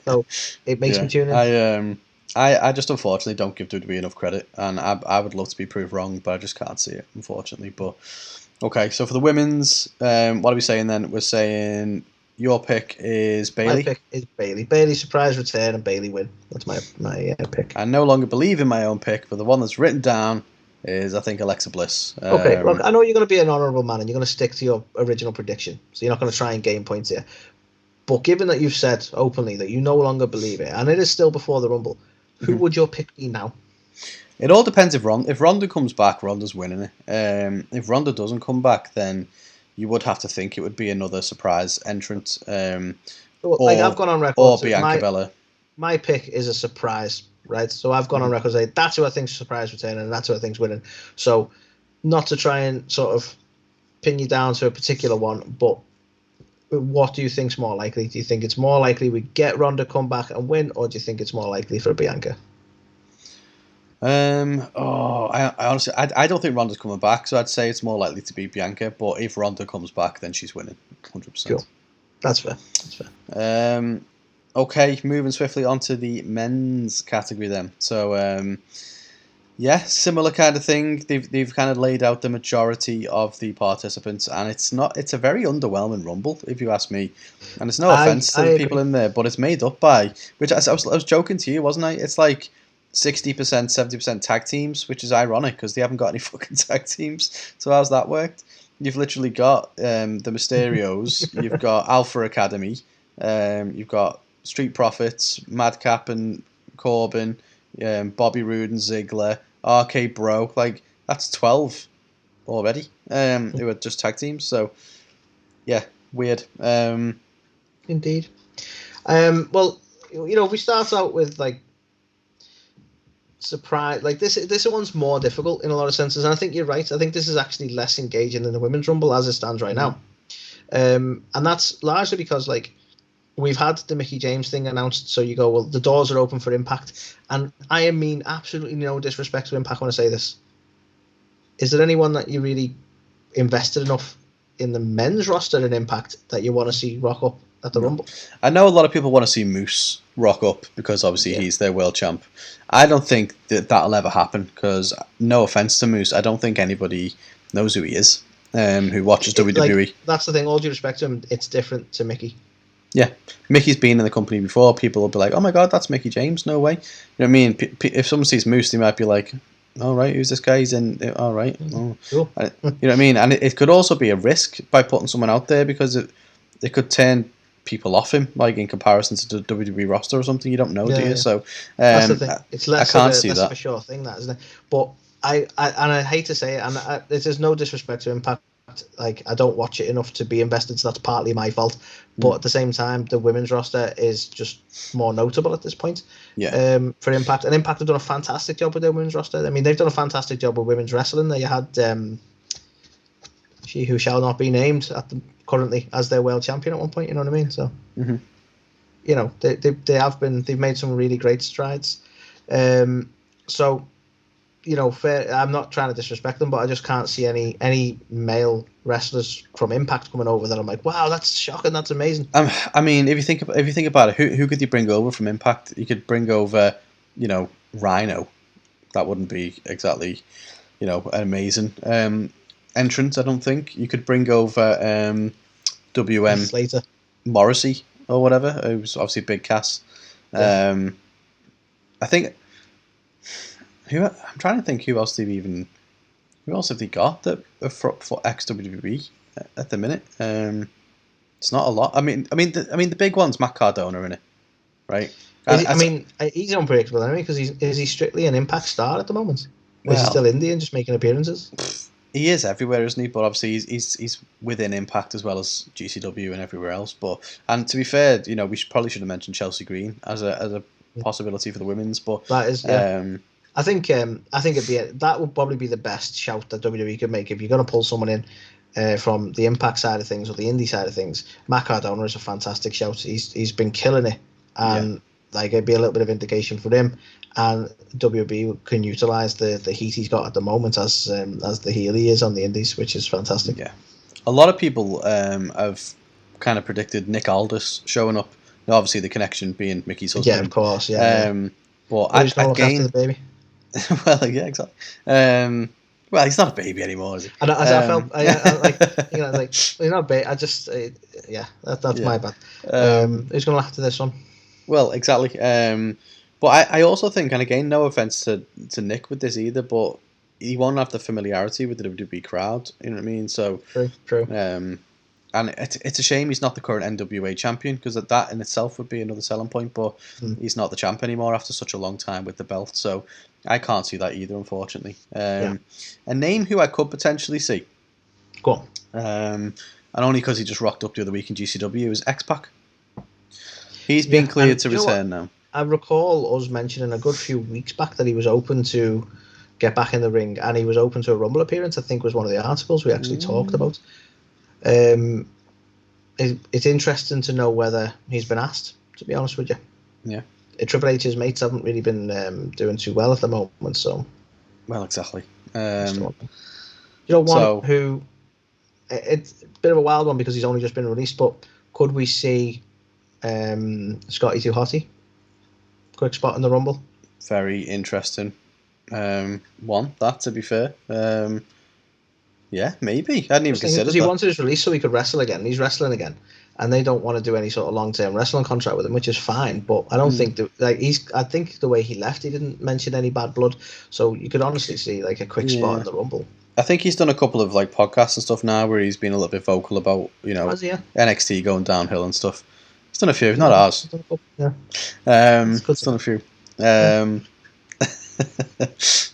C: So it makes me tune in.
B: I just unfortunately don't give WWE enough credit, and I would love to be proved wrong, but I just can't see it, unfortunately. But okay, so for the women's, what are we saying then? We're saying Your pick is
C: My
B: Bayley.
C: pick is Bayley. Bayley surprise return and Bayley win. That's my pick.
B: I no longer believe in my own pick, but the one that's written down is, I think, Alexa Bliss.
C: Okay, look, I know you're going to be an honourable man and you're going to stick to your original prediction, so you're not going to try and gain points here. But given that you've said openly that you no longer believe it, and it is still before the Rumble, who would your pick be now?
B: It all depends if Ronda comes back, Ronda's winning it. If Ronda doesn't come back, then you would have to think it would be another surprise entrant.
C: I've gone on record.
B: Or Bianca Belair.
C: My pick is a surprise, right? So I've gone on record saying that's who I think's surprise return and that's who I think's winning. So not to try and sort of pin you down to a particular one, but what do you think's more likely? Do you think it's more likely we get Ronda come back and win, or do you think it's more likely for Bianca?
B: I honestly, I don't think Ronda's coming back, so I'd say it's more likely to be Bianca. But if Ronda comes back, then she's winning, 100%.
C: Cool. That's fair.
B: Okay, moving swiftly on to the men's category then. So, similar kind of thing. They've kind of laid out the majority of the participants, and it's a very underwhelming Rumble, if you ask me. And it's no offense to the people in there, but it's made up by, which I was joking to you, wasn't I? It's like 60%, 70% tag teams, which is ironic because they haven't got any fucking tag teams. So how's that worked? You've literally got the Mysterios, you've got Alpha Academy, you've got Street Profits, Madcap and Corbin, Bobby Roode and Ziggler, RK Bro. Like, that's 12 already. Who are just tag teams. So, yeah, weird.
C: Indeed. Well, if we start out with like surprise, like this one's more difficult in a lot of senses, and I think you're right. I think this is actually less engaging than the women's Rumble as it stands right now, and that's largely because like we've had the Mickie James thing announced, so you go, well, the doors are open for Impact, and I mean absolutely no disrespect to Impact when I say this. Is there anyone that you really invested enough in the men's roster in Impact that you want to see rock up at the Rumble?
B: I know a lot of people want to see Moose rock up because obviously he's their world champ. I don't think that'll ever happen because, no offense to Moose, I don't think anybody knows who he is who watches WWE.
C: Like, that's the thing, all due respect to him, it's different to Mickie. Yeah,
B: Mickey's been in the company before. People will be like, oh my god, that's Mickie James, no way. You know what I mean? If someone sees Moose, they might be like, all right, who's this guy? He's in, all right. Oh.
C: Cool.
B: You know what I mean? And it could also be a risk by putting someone out there because it could turn people off him, like in comparison to the WWE roster or something. You don't know, do you? Yeah. So
C: that's the thing. It's less of a sure thing, that isn't it? But I hate to say it, and there's no disrespect to Impact. Like, I don't watch it enough to be invested, so that's partly my fault. But at the same time, the women's roster is just more notable at this point.
B: Yeah.
C: For Impact, and Impact have done a fantastic job with their women's roster. I mean, they've done a fantastic job with women's wrestling. They had she who shall not be named currently as their world champion at one point. You know what I mean? So, they've made some really great strides. So. Fair. I'm not trying to disrespect them, but I just can't see any male wrestlers from Impact coming over that I'm like, wow, that's shocking, that's amazing.
B: I mean, if you think about it, who could you bring over from Impact? You could bring over, Rhino. That wouldn't be exactly, an amazing entrance. I don't think you could bring over WM
C: Slater,
B: Morrissey or whatever. It was obviously Big Cass. I think. I'm trying to think who else have they got that are for ex-WWE at the minute. It's not a lot. I mean the big one's Matt Cardona, isn't it? Right.
C: He's unpredictable anyway because is he strictly an Impact star at the moment? Or is he still indie and just making appearances?
B: He is everywhere, isn't he? But obviously he's within Impact as well as GCW and everywhere else. And to be fair, we probably should have mentioned Chelsea Green as a possibility for the women's. But
C: that is. Yeah. I think that would probably be the best shout that WWE could make if you're going to pull someone in from the Impact side of things or the indie side of things. Matt Cardona is a fantastic shout. He's been killing it, and it'd be a little bit of indication for him. And WWE can utilize the heat he's got at the moment as the heel he is on the indies, which is fantastic.
B: Yeah, a lot of people have kind of predicted Nick Aldis showing up. Now, obviously, the connection being Mickey's husband.
C: Yeah, of course. Yeah.
B: But
C: after the baby.
B: Well, yeah, exactly. Well, he's not a baby anymore, is he?
C: And I felt like well, he's not a baby. I just that's my bad. Who's going to laugh to this one?
B: Well, exactly. But I also think, and again, no offense to Nick with this either, but he won't have the familiarity with the WWE crowd. You know what I mean? So
C: True.
B: And it's a shame he's not the current NWA champion, because that in itself would be another selling point. But he's not the champ anymore after such a long time with the belt, so I can't see that either, unfortunately. A name who I could potentially see,
C: go on,
B: and only because he just rocked up the other week in GCW, is X-Pac. He's been cleared to return now.
C: I recall us mentioning a good few weeks back that he was open to get back in the ring, and he was open to a Rumble appearance. I think was one of the articles we actually talked about. It's interesting to know whether he's been asked, to be honest with you.
B: Yeah.
C: Triple H's mates haven't really been doing too well at the moment, so.
B: Well, exactly.
C: Who it's a bit of a wild one because he's only just been released, but could we see Scotty 2 Hotty quick spot in the Rumble?
B: Very interesting. That, to be fair. Yeah, maybe. I hadn't even considered that.
C: He wanted his release so he could wrestle again. He's wrestling again, and they don't want to do any sort of long-term wrestling contract with him, which is fine. But I don't think I think the way he left, he didn't mention any bad blood, so you could honestly see like a quick spot in the Rumble.
B: I think he's done a couple of like podcasts and stuff now where he's been a little bit vocal about NXT going downhill and stuff. He's done a few, not ours. He's done a few.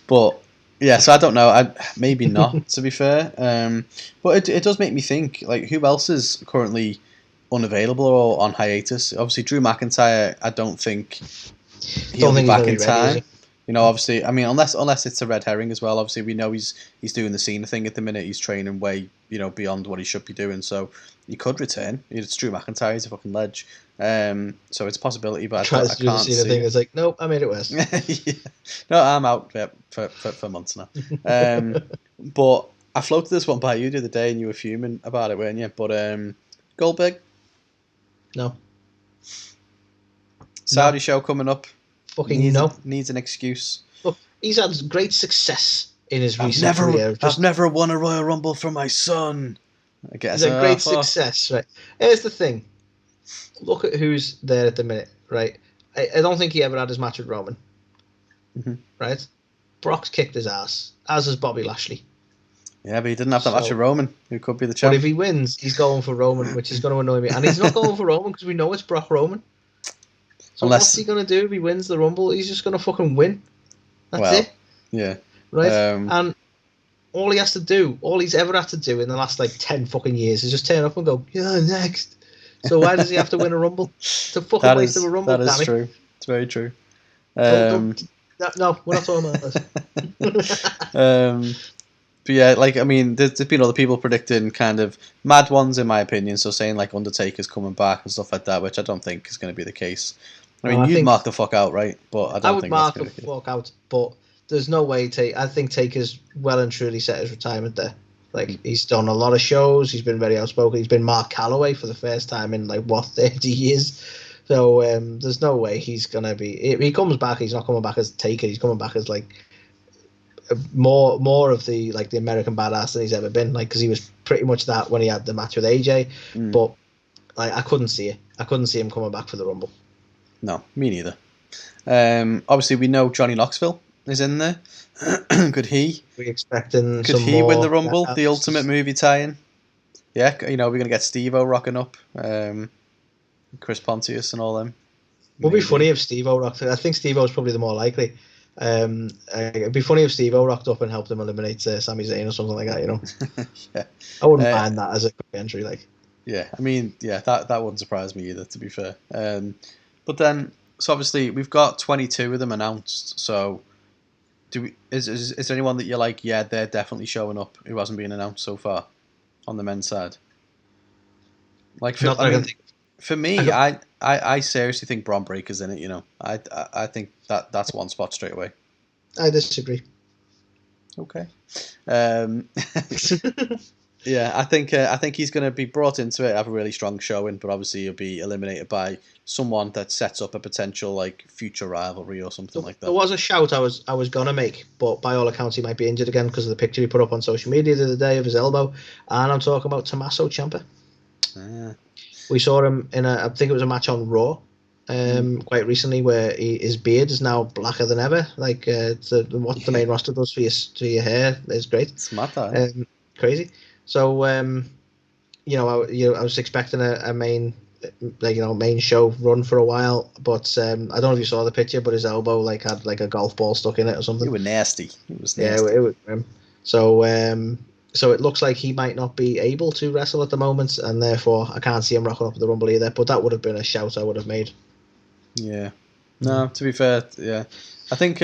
B: But. Yeah, so I don't know. Maybe not, to be fair. But it does make me think, like, who else is currently unavailable or on hiatus? Obviously, Drew McIntyre, I don't think he'll be back in time. You know, obviously, I mean, unless it's a red herring as well. Obviously, we know he's doing the Cena thing at the minute. He's training way, beyond what he should be doing. So he could return. It's Drew McIntyre. He's a fucking ledge. So it's a possibility, but I can't see
C: the thing. It's like, nope, I made it worse.
B: Yeah. No, I'm out for months now. But I floated this one by you the other day, and you were fuming about it, weren't you? But Goldberg,
C: no.
B: Saudi show coming up.
C: Fucking
B: needs an excuse.
C: Look, he's had great success in his recent career.
B: I've never won a Royal Rumble for my son. I guess.
C: He's had great success, right? Here's the thing. Look at who's there at the minute, right? I don't think he ever had his match with Roman, right? Brock's kicked his ass, as has Bobby Lashley.
B: Yeah, but he didn't have that match with Roman, who could be the champ.
C: But if he wins, he's going for Roman, which is going to annoy me. And he's not going for Roman because we know it's Brock Roman. So what's he going to do if he wins the Rumble? He's just going to fucking win. That's it.
B: Yeah.
C: Right? And all he has to do, all he's ever had to do in the last, 10 fucking years is just turn up and go, yeah, next. So why does he have to win a Rumble? It's a fucking waste of a Rumble,
B: That is true. It's very true.
C: No, we're not talking about this.
B: But yeah, there's been other people predicting kind of mad ones, in my opinion. So saying Undertaker's coming back and stuff like that, which I don't think is going to be the case. You'd mark the fuck out, right? But I would mark the
C: fuck out, but there's no way. I think Taker's well and truly set his retirement there. He's done a lot of shows. He's been very outspoken. He's been Mark Calloway for the first time in 30 years. So there's no way he's gonna be. If he comes back, he's not coming back as Taker. He's coming back as more of the the American badass than he's ever been. Because he was pretty much that when he had the match with AJ. But I couldn't see it. I couldn't see him coming back for the Rumble.
B: No, me neither. Obviously, we know Johnny Knoxville is in there. Could he?
C: We expecting.
B: Could he win the Rumble? The Ultimate movie tie-in. Yeah, we're gonna get Steve-O rocking up, Chris Pontius and all them.
C: Would be funny if Steve-O rocked. I think Steve-O is probably the more likely. It'd be funny if Steve-O rocked up and helped him eliminate Sami Zayn or something like that.
B: Yeah,
C: I wouldn't mind that as a quick entry.
B: Yeah, that wouldn't surprise me either. To be fair, but then so obviously we've got 22 of them announced. So. Is there anyone that you're like, yeah, they're definitely showing up who hasn't been announced so far on the men's side? For me, I seriously think Bron Breakker's in it. I think that's one spot straight away.
C: I disagree.
B: Okay. Yeah, I think he's going to be brought into it, have a really strong showing, but obviously he'll be eliminated by someone that sets up a potential like future rivalry or something like that.
C: There was a shout I was gonna make, but by all accounts he might be injured again because of the picture he put up on social media the other day of his elbow, and I'm talking about Tommaso Ciampa. We saw him in I think it was a match on Raw, quite recently, where his beard is now blacker than ever. Like what the main roster does for your hair is great.
B: It's mad, that.
C: Crazy. So I was expecting a main main show run for a while, but I don't know if you saw the picture, but his elbow like had like a golf ball stuck in it or something.
B: It was nasty. It was
C: nasty. Yeah, it was grim. So it looks like he might not be able to wrestle at the moment, and therefore I can't see him rocking up at the Rumble either. But that would have been a shout I would have made.
B: Yeah. No, to be fair, yeah. I think...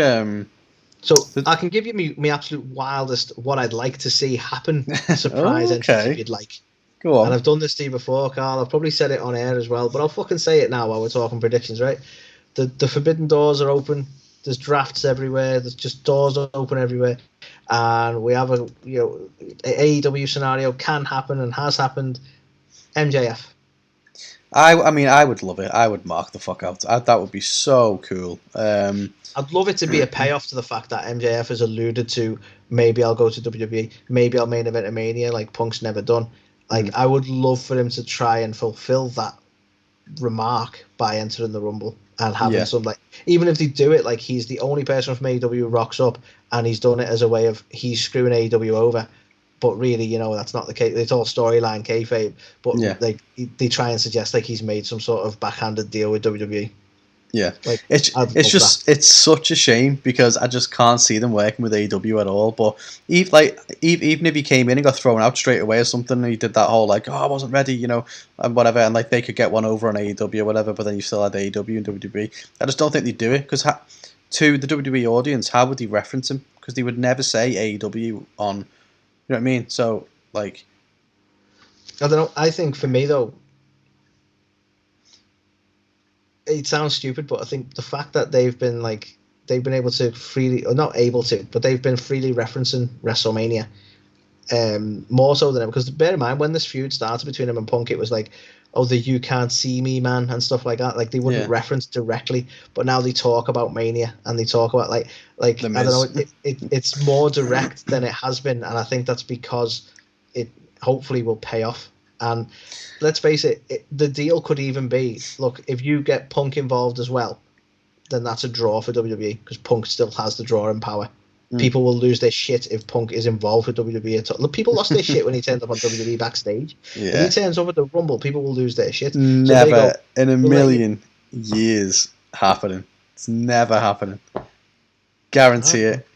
C: So I can give you my absolute wildest, what I'd like to see happen, surprise entrance if you'd like.
B: Go on.
C: And I've done this to you before, Carl. I've probably said it on air as well, but I'll fucking say it now while we're talking predictions, right? The forbidden doors are open. There's drafts everywhere. There's just doors open everywhere. And we have an AEW scenario can happen and has happened. MJF.
B: I mean, I would love it. I would mark the fuck out. That would be so cool.
C: I'd love it to be a payoff to the fact that MJF has alluded to maybe I'll go to WWE, maybe I'll main event a Mania like Punk's never done. Like, I would love for him to try and fulfill that remark by entering the Rumble and having some, like, even if they do it, like, he's the only person from AEW who rocks up and he's done it as a way of he's screwing AEW over. But really, that's not the case. It's all storyline kayfabe. But they try and suggest like he's made some sort of backhanded deal with WWE.
B: Yeah, like, it's such a shame because I just can't see them working with AEW at all. But even if he came in and got thrown out straight away or something, and he did that whole like, I wasn't ready, and whatever, and like they could get one over on AEW or whatever, but then you still had AEW and WWE. I just don't think they'd do it because to the WWE audience, how would they reference him? Because they would never say AEW on, you know what I mean? So like,
C: I don't know. I think for me though, it sounds stupid, but I think the fact that they've been able to freely, or not able to, but they've been freely referencing WrestleMania, more so than ever. Because bear in mind, when this feud started between him and Punk, it was like, oh, the "you can't see me" man and stuff like that. Like they wouldn't reference directly, but now they talk about Mania and they talk about like I don't know, it's more direct than it has been, and I think that's because it hopefully will pay off. And let's face it, the deal could even be, look, if you get Punk involved as well, then that's a draw for WWE because Punk still has the drawing power. People will lose their shit if Punk is involved with WWE at all. Look, people lost their shit when he turned up on WWE backstage. Yeah. If he turns up at the Rumble, people will lose their shit.
B: Never in a million years happening. It's never happening. Guarantee it.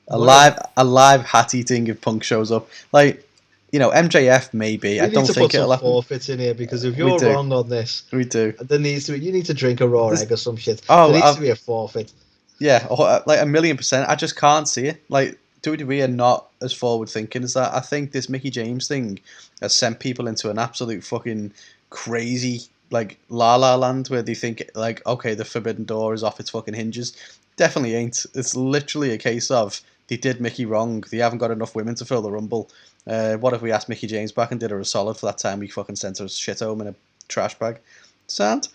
B: A live hat eating if Punk shows up. Like, MJF maybe. I don't think it'll happen.
C: Forfeits in here because if you're wrong on this,
B: we do.
C: There needs to be. You need to drink a raw egg or some shit. There needs to be a forfeit.
B: Yeah, like 1,000,000%. I just can't see it. Like WWE are not as forward thinking as that. I think this Mickey James thing has sent people into an absolute fucking crazy like la la land where they think like, okay, the forbidden door is off its fucking hinges. Definitely ain't. It's literally a case of they did Mickey wrong. They haven't got enough women to fill the Rumble. What if we asked Mickey James back and did her a solid for that time we fucking sent her shit home in a trash bag? Sound?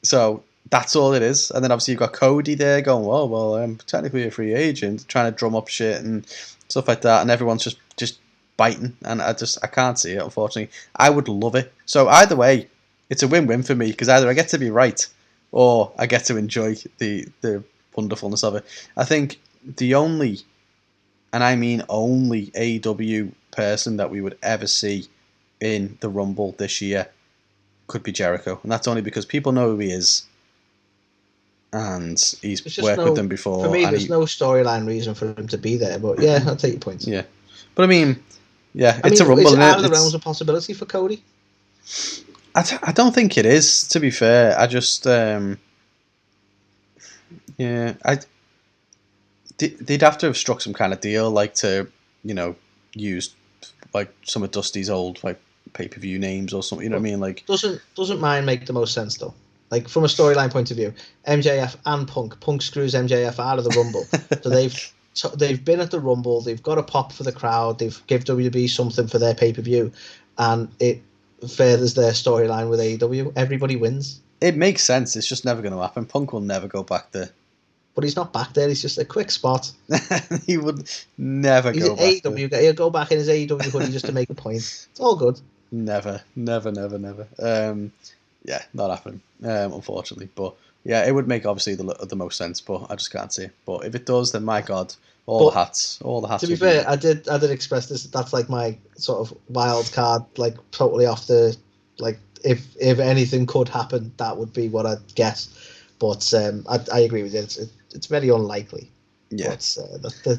B: So that's all it is. And then obviously you've got Cody there going, well, I'm technically a free agent, trying to drum up shit and stuff like that. And everyone's just biting. And I can't see it, unfortunately. I would love it. So either way, it's a win-win for me because either I get to be right or I get to enjoy the wonderfulness of it. I think the only, and I mean only, AEW person that we would ever see in the Rumble this year could be Jericho. And that's only because people know who he is. And he's worked with them before.
C: For me, there's no storyline reason for him to be there. But yeah, I'll take your point.
B: Yeah. But I mean, it's a Rumble.
C: Is it out of the realms of possibility for Cody?
B: I don't think it is, to be fair. I just... they'd have to have struck some kind of deal, like to, use like some of Dusty's old like pay-per-view names or something. You know what I mean? Like,
C: doesn't mine make the most sense though? Like from a storyline point of view, MJF and Punk screws MJF out of the Rumble, so they've been at the Rumble. They've got a pop for the crowd. They've give WWE something for their pay-per-view, and it furthers their storyline with AEW. Everybody wins.
B: It makes sense. It's just never going to happen. Punk will never go back there.
C: But he's not back there. He's just a quick spot.
B: He would never
C: He's
B: go
C: an
B: back
C: AEW
B: there.
C: guy. He'll go back in his AEW hoodie just to make a point. It's all good.
B: Never. Yeah, not happening, unfortunately. But yeah, it would make obviously the most sense, but I just can't see it. But if it does, then my God, all the hats.
C: To be fair, I did express this. That's like my sort of wild card, like totally off the, like if anything could happen, that would be what I'd guess. But I agree with you. It's very unlikely.
B: Yeah.
C: But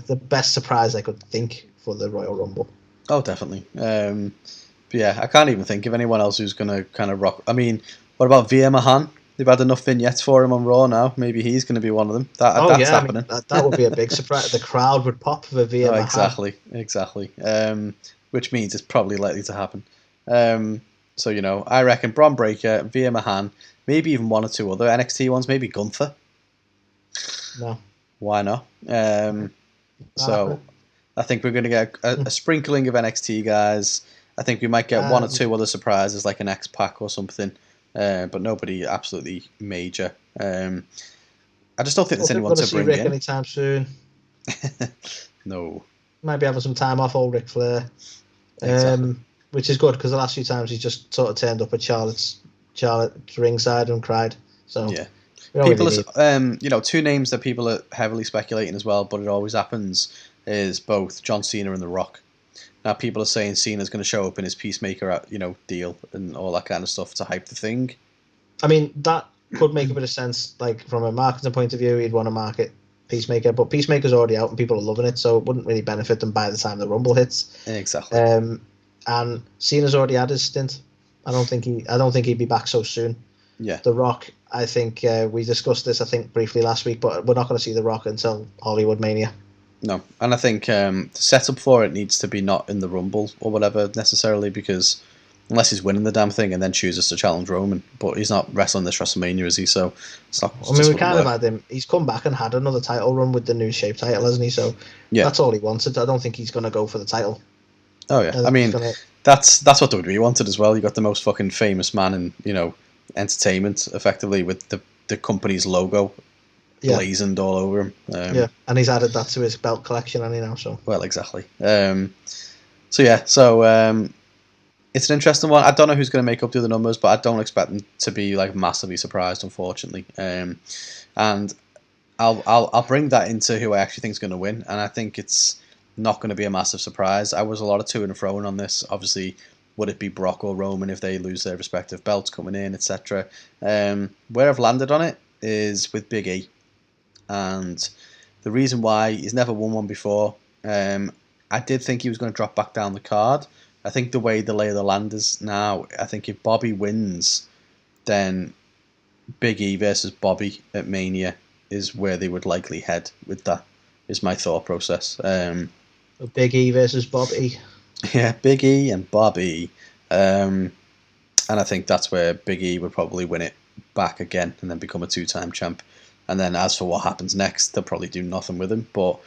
C: the best surprise I could think for the Royal Rumble.
B: Oh, definitely. But yeah, I can't even think of anyone else who's going to kind of rock. I mean, what about Veer Mahan? They've had enough vignettes for him on Raw now. Maybe he's going to be one of them. That's happening.
C: I mean, that would be a big surprise. The crowd would pop for Veer Mahan.
B: Exactly. Which means it's probably likely to happen. So, I reckon Bron Breakker, Veer Mahan, maybe even one or two other NXT ones, maybe Gunther.
C: No.
B: Why not? So I think we're going to get a sprinkling of NXT guys. I think we might get one or two other surprises, like an X-Pac or something, but nobody absolutely major. I just don't think there's anyone to bring
C: Rick
B: in.
C: Anytime soon.
B: No.
C: Might be having some time off, old Ric Flair.
B: Exactly.
C: Which is good, because the last few times he's just sort of turned up at Charlotte's ringside and cried. So
B: yeah.
C: People
B: two names that people are heavily speculating as well, but it always happens, is both John Cena and The Rock. Now people are saying Cena's going to show up in his Peacemaker, deal and all that kind of stuff to hype the thing.
C: I mean, that could make a bit of sense. Like from a marketing point of view, he'd want to market Peacemaker, but Peacemaker's already out and people are loving it, so it wouldn't really benefit them by the time the Rumble hits.
B: Exactly.
C: And Cena's already had his stint. I don't think he'd be back so soon.
B: Yeah.
C: The Rock, I think we discussed this, I think, briefly last week, but we're not going to see The Rock until Hollywood Mania.
B: No, and I think the setup for it needs to be not in the Rumble or whatever necessarily, because unless he's winning the damn thing and then chooses to challenge Roman, but he's not wrestling this WrestleMania, is he? So it's not.
C: I mean, we kind of had him. He's come back and had another title run with the new shape title, hasn't he? So yeah, that's all he wanted. I don't think he's going to go for the title.
B: Oh yeah, I mean that's what WWE wanted as well. You got the most fucking famous man in entertainment, effectively, with the company's logo blazoned all over him.
C: And he's added that to his belt collection, and so.
B: Well, exactly. It's an interesting one. I don't know who's going to make up the other numbers, but I don't expect them to be like massively surprised, unfortunately. And I'll bring that into who I actually think is going to win, and I think it's not going to be a massive surprise. I was a lot of to and fro on this. Obviously, would it be Brock or Roman if they lose their respective belts coming in, etc. Where I've landed on it is with Big E, and the reason why he's never won one before. I did think he was going to drop back down the card. I think the way the lay of the land is now, I think if Bobby wins, then Big E versus Bobby at Mania is where they would likely head with that, is my thought process.
C: Big E versus Bobby.
B: Yeah, Big E and Bobby. And I think that's where Big E would probably win it back again and then become a two-time champ. And then as for what happens next, they'll probably do nothing with him. But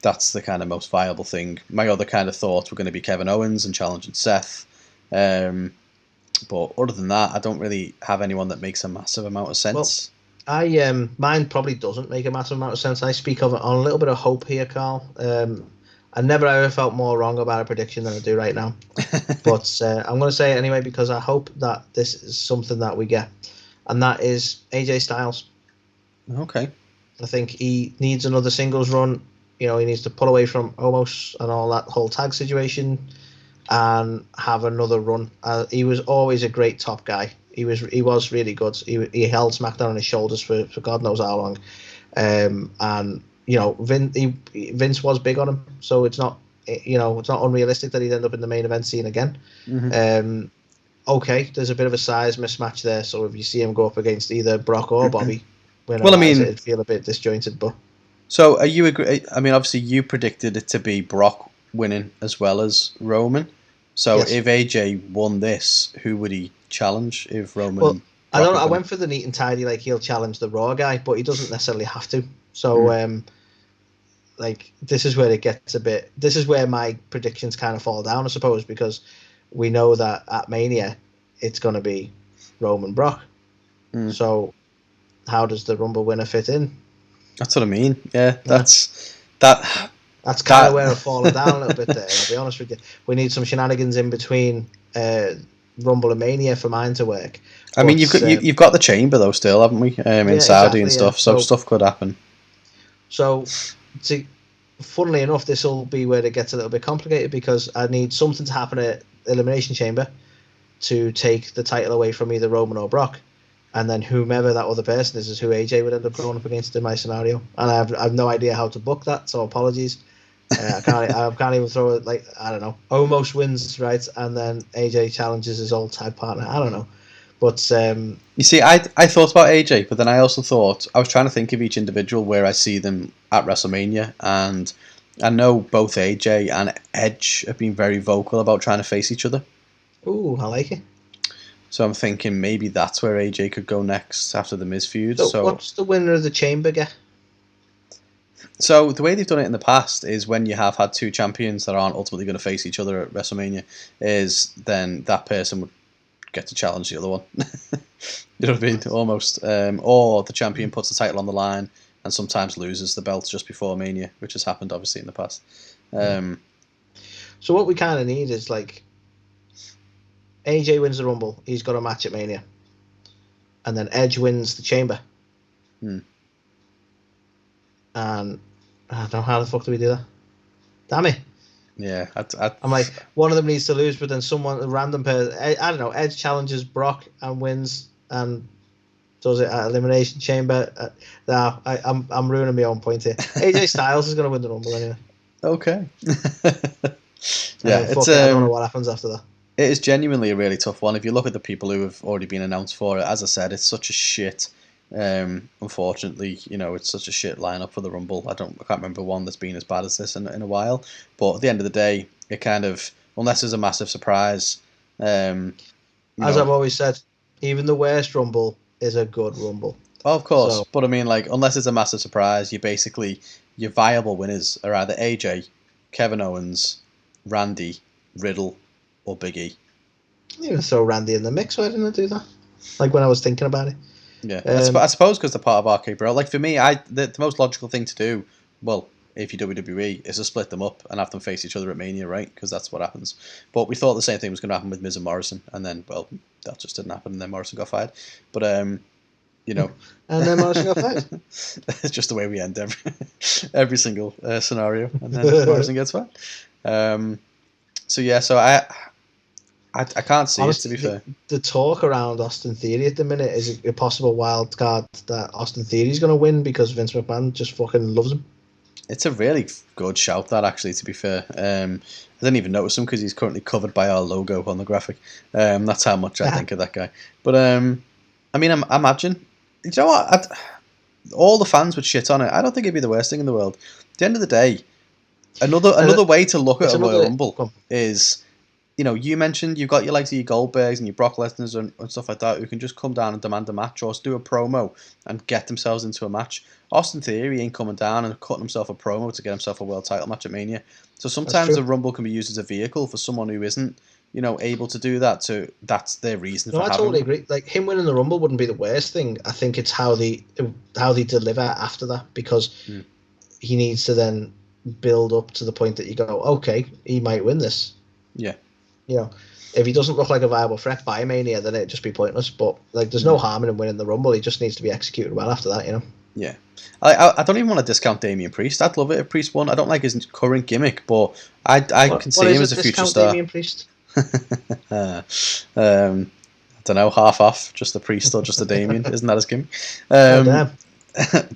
B: that's the kind of most viable thing. My other kind of thoughts were going to be Kevin Owens and challenging Seth. But other than that, I don't really have anyone that makes a massive amount of sense.
C: Well, mine probably doesn't make a massive amount of sense. I speak of it on a little bit of hope here, Carl. I never ever felt more wrong about a prediction than I do right now. But I'm going to say it anyway because I hope that this is something that we get. And that is AJ Styles.
B: Okay.
C: I think he needs another singles run. He needs to pull away from Omos and all that whole tag situation and have another run. He was always a great top guy. He was really good. He held SmackDown on his shoulders for God knows how long. And Vince was big on him, so it's not unrealistic that he'd end up in the main event scene again.
B: Mm-hmm.
C: Okay, there's a bit of a size mismatch there, so if you see him go up against either Brock or Bobby, it'd feel a bit disjointed. But
B: so are you agree? I mean, obviously you predicted it to be Brock winning as well as Roman. So yes. If AJ won this, who would he challenge if Roman? Well,
C: I don't know. I went for the neat and tidy, like he'll challenge the Raw guy, but he doesn't necessarily have to. So like this is where it gets a bit. This is where my predictions kind of fall down, I suppose, because we know that at Mania it's going to be Roman Brock. So how does the Rumble winner fit in?
B: That's what I mean. Yeah, that's that.
C: That's kind of where I've fallen down a little bit there. I'll be honest with you. We need some shenanigans in between Rumble and Mania for mine to work.
B: I mean, you've got the chamber though, still, haven't we? In Saudi and stuff, so stuff could happen.
C: So, funnily enough, this will be where it gets a little bit complicated because I need something to happen at Elimination Chamber to take the title away from either Roman or Brock, and then whomever that other person is who AJ would end up going up against in my scenario. And I have no idea how to book that, so apologies. I can't even throw it, like, I don't know, almost wins, right, and then AJ challenges his old tag partner. I don't know. But
B: you see, I thought about AJ, but then I also thought I was trying to think of each individual where I see them at WrestleMania, and I know both AJ and Edge have been very vocal about trying to face each other.
C: Ooh, I like it.
B: So I'm thinking maybe that's where AJ could go next after the Miz feud.
C: So what's the winner of the Chamber get?
B: So the way they've done it in the past is when you have had two champions that aren't ultimately going to face each other at WrestleMania, is then that person would get to challenge the other one. You know what I mean? Almost. Or the champion puts the title on the line and sometimes loses the belt just before Mania, which has happened obviously in the past.
C: So what we kind of need is, like, AJ wins the Rumble, he's got a match at Mania, and then Edge wins the Chamber. And I don't know, how the fuck do we do that? Damn it.
B: Yeah,
C: I'm like, one of them needs to lose, but then someone, a random person, I don't know, Edge challenges Brock and wins and does it at Elimination Chamber. I'm ruining my own point here. AJ Styles is going to win the Rumble anyway.
B: Okay.
C: Yeah, I don't know what happens after that.
B: It is genuinely a really tough one. If you look at the people who have already been announced for it, as I said, it's such a shit. Unfortunately, it's such a shit lineup for the Rumble. I can't remember one that's been as bad as this in a while. But at the end of the day, it kind of, unless there's a massive surprise. As
C: I've always said, even the worst Rumble is a good Rumble.
B: Oh, of course. So, but I mean, like, unless it's a massive surprise, your viable winners are either AJ, Kevin Owens, Randy, Riddle, or Big E.
C: You can throw Randy in the mix. Why didn't I do that? Like, when I was thinking about it.
B: Yeah, I suppose because they're part of Arcade Bro. Like, for me, the most logical thing to do, well, if you're WWE, is to split them up and have them face each other at Mania, right? Because that's what happens. But we thought the same thing was going to happen with Miz and Morrison, and then, well, that just didn't happen, and then Morrison got fired. But,
C: and then Morrison got fired.
B: It's just the way we end every single scenario, and then Morrison gets fired. So I can't see it, to be fair.
C: The talk around Austin Theory at the minute is a possible wild card that Austin Theory is going to win because Vince McMahon just fucking loves him.
B: It's a really good shout, that, actually, to be fair. I didn't even notice him because he's currently covered by our logo on the graphic. That's how much I think of that guy. But, I mean, I imagine, you know what, all the fans would shit on it. I don't think it'd be the worst thing in the world. At the end of the day, another way to look at a Royal Rumble is, you mentioned you've got your likes of your Goldbergs and your Brock Lesnar's and stuff like that who can just come down and demand a match or do a promo and get themselves into a match. Austin Theory ain't coming down and cutting himself a promo to get himself a world title match at Mania. So sometimes the Rumble can be used as a vehicle for someone who isn't, able to do that. So that's their reason for having it.
C: I totally agree. Like, him winning the Rumble wouldn't be the worst thing. I think it's how they deliver after that, because he needs to then build up to the point that you go, okay, he might win this.
B: Yeah.
C: If he doesn't look like a viable threat by Mania, then it'd just be pointless. But, like, there's no harm in him winning the Rumble. He just needs to be executed well after that,
B: Yeah. I don't even want to discount Damian Priest. I'd love it if Priest won. I don't like his current gimmick, but I can see him as a future star.
C: Damian Priest?
B: I don't know, half off, just the Priest or just the Damian. Isn't that his gimmick?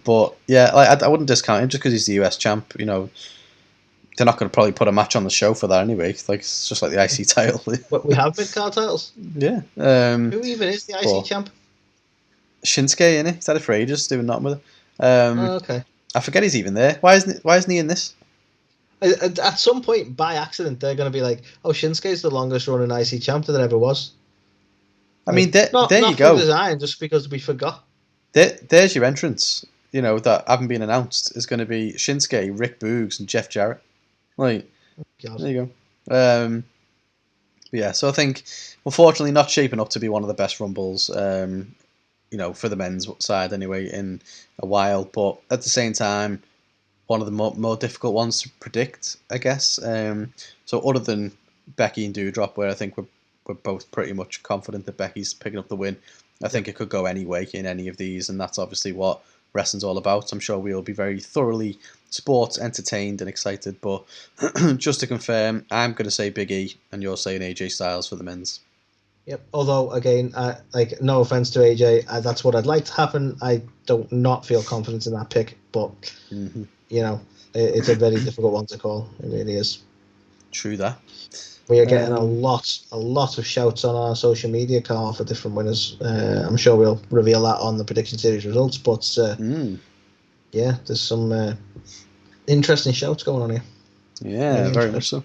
B: But, yeah, I wouldn't discount him just because he's the US champ, They're not going to probably put a match on the show for that anyway. Like, it's just like the IC title.
C: But we have mid-card titles.
B: Yeah.
C: Who even is the IC champ?
B: Shinsuke, innit? He's had it for ages, doing nothing with it.
C: Okay.
B: I forget he's even there. Why isn't he in this?
C: At some point, by accident, they're going to be like, "Oh, Shinsuke's the longest running IC champ that ever was."
B: I mean, there you
C: not
B: go.
C: Design, just because we forgot.
B: There's your entrance. that haven't been announced is going to be Shinsuke, Rick Boogs, and Jeff Jarrett. Like,
C: God.
B: there you go. Yeah, so I think, unfortunately, not shaping up to be one of the best Rumbles, for the men's side anyway, in a while. But at the same time, one of the more difficult ones to predict, I guess. So other than Becky and Doudrop, where I think we're both pretty much confident that Becky's picking up the win, I think it could go any way in any of these, and that's obviously what wrestling's all about. I'm sure we'll be very thoroughly sports entertained and excited, but just to confirm, I'm going to say Big E, and you're saying AJ Styles for the men's.
C: Yep. Although, again, no offense to AJ, that's what I'd like to happen. I don't not feel confident in that pick, but it's a very difficult one to call. It really is.
B: True that.
C: We are getting a lot of shouts on our social media, Carl, for different winners. I'm sure we'll reveal that on the prediction series results, but there's some interesting shouts going on here.
B: Yeah, very much so.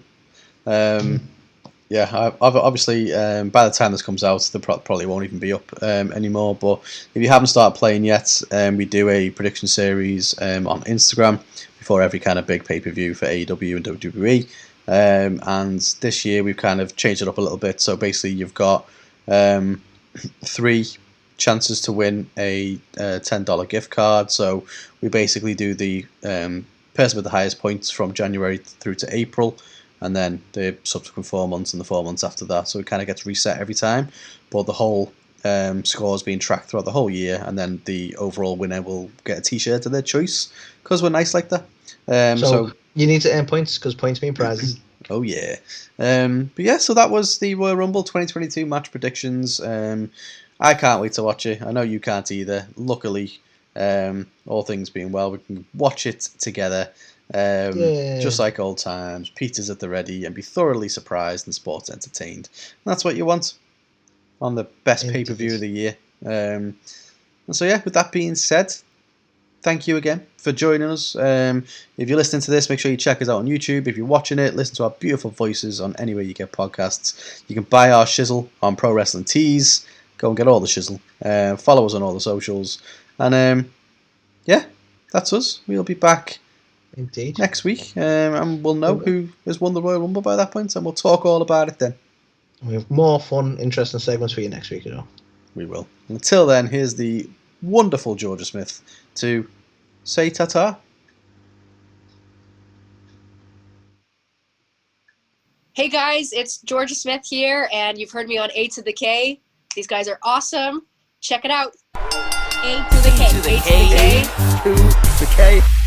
B: Obviously, by the time this comes out, the probably won't even be up anymore. But if you haven't started playing yet, we do a prediction series on Instagram before every kind of big pay-per-view for AEW and WWE. And this year we've kind of changed it up a little bit. So basically, you've got 3 chances to win a $10 gift card. So we basically do the person with the highest points from January through to April, and then the subsequent 4 months and the 4 months after that. So it kind of gets reset every time, but the whole score is being tracked throughout the whole year, and then the overall winner will get a T-shirt of their choice because we're nice like that. So
C: you need to earn points because points mean prizes.
B: Oh yeah. But yeah, so that was the Royal Rumble 2022 match predictions. I can't wait to watch it. I know you can't either. Luckily, all things being well, we can watch it together. Just like old times, Peter's at the ready, and be thoroughly surprised and sports entertained. And that's what you want on the best pay-per-view of the year. And so yeah, with that being said, thank you again for joining us. If you're listening to this, make sure you check us out on YouTube. If you're watching it, listen to our beautiful voices on anywhere you get podcasts. You can buy our shizzle on Pro Wrestling Tees. Go and get all the shizzle. Follow us on all the socials. And that's us. We'll be back next week. And we'll know who has won the Royal Rumble by that point, and we'll talk all about it then.
C: We have more fun, interesting segments for you next week,
B: We will. Until then, here's the wonderful Georgia Smith to say ta-ta.
A: Hey guys, it's Georgia Smith here, and you've heard me on A2theK. These guys are awesome. Check it out. A2theK.
D: A2theK.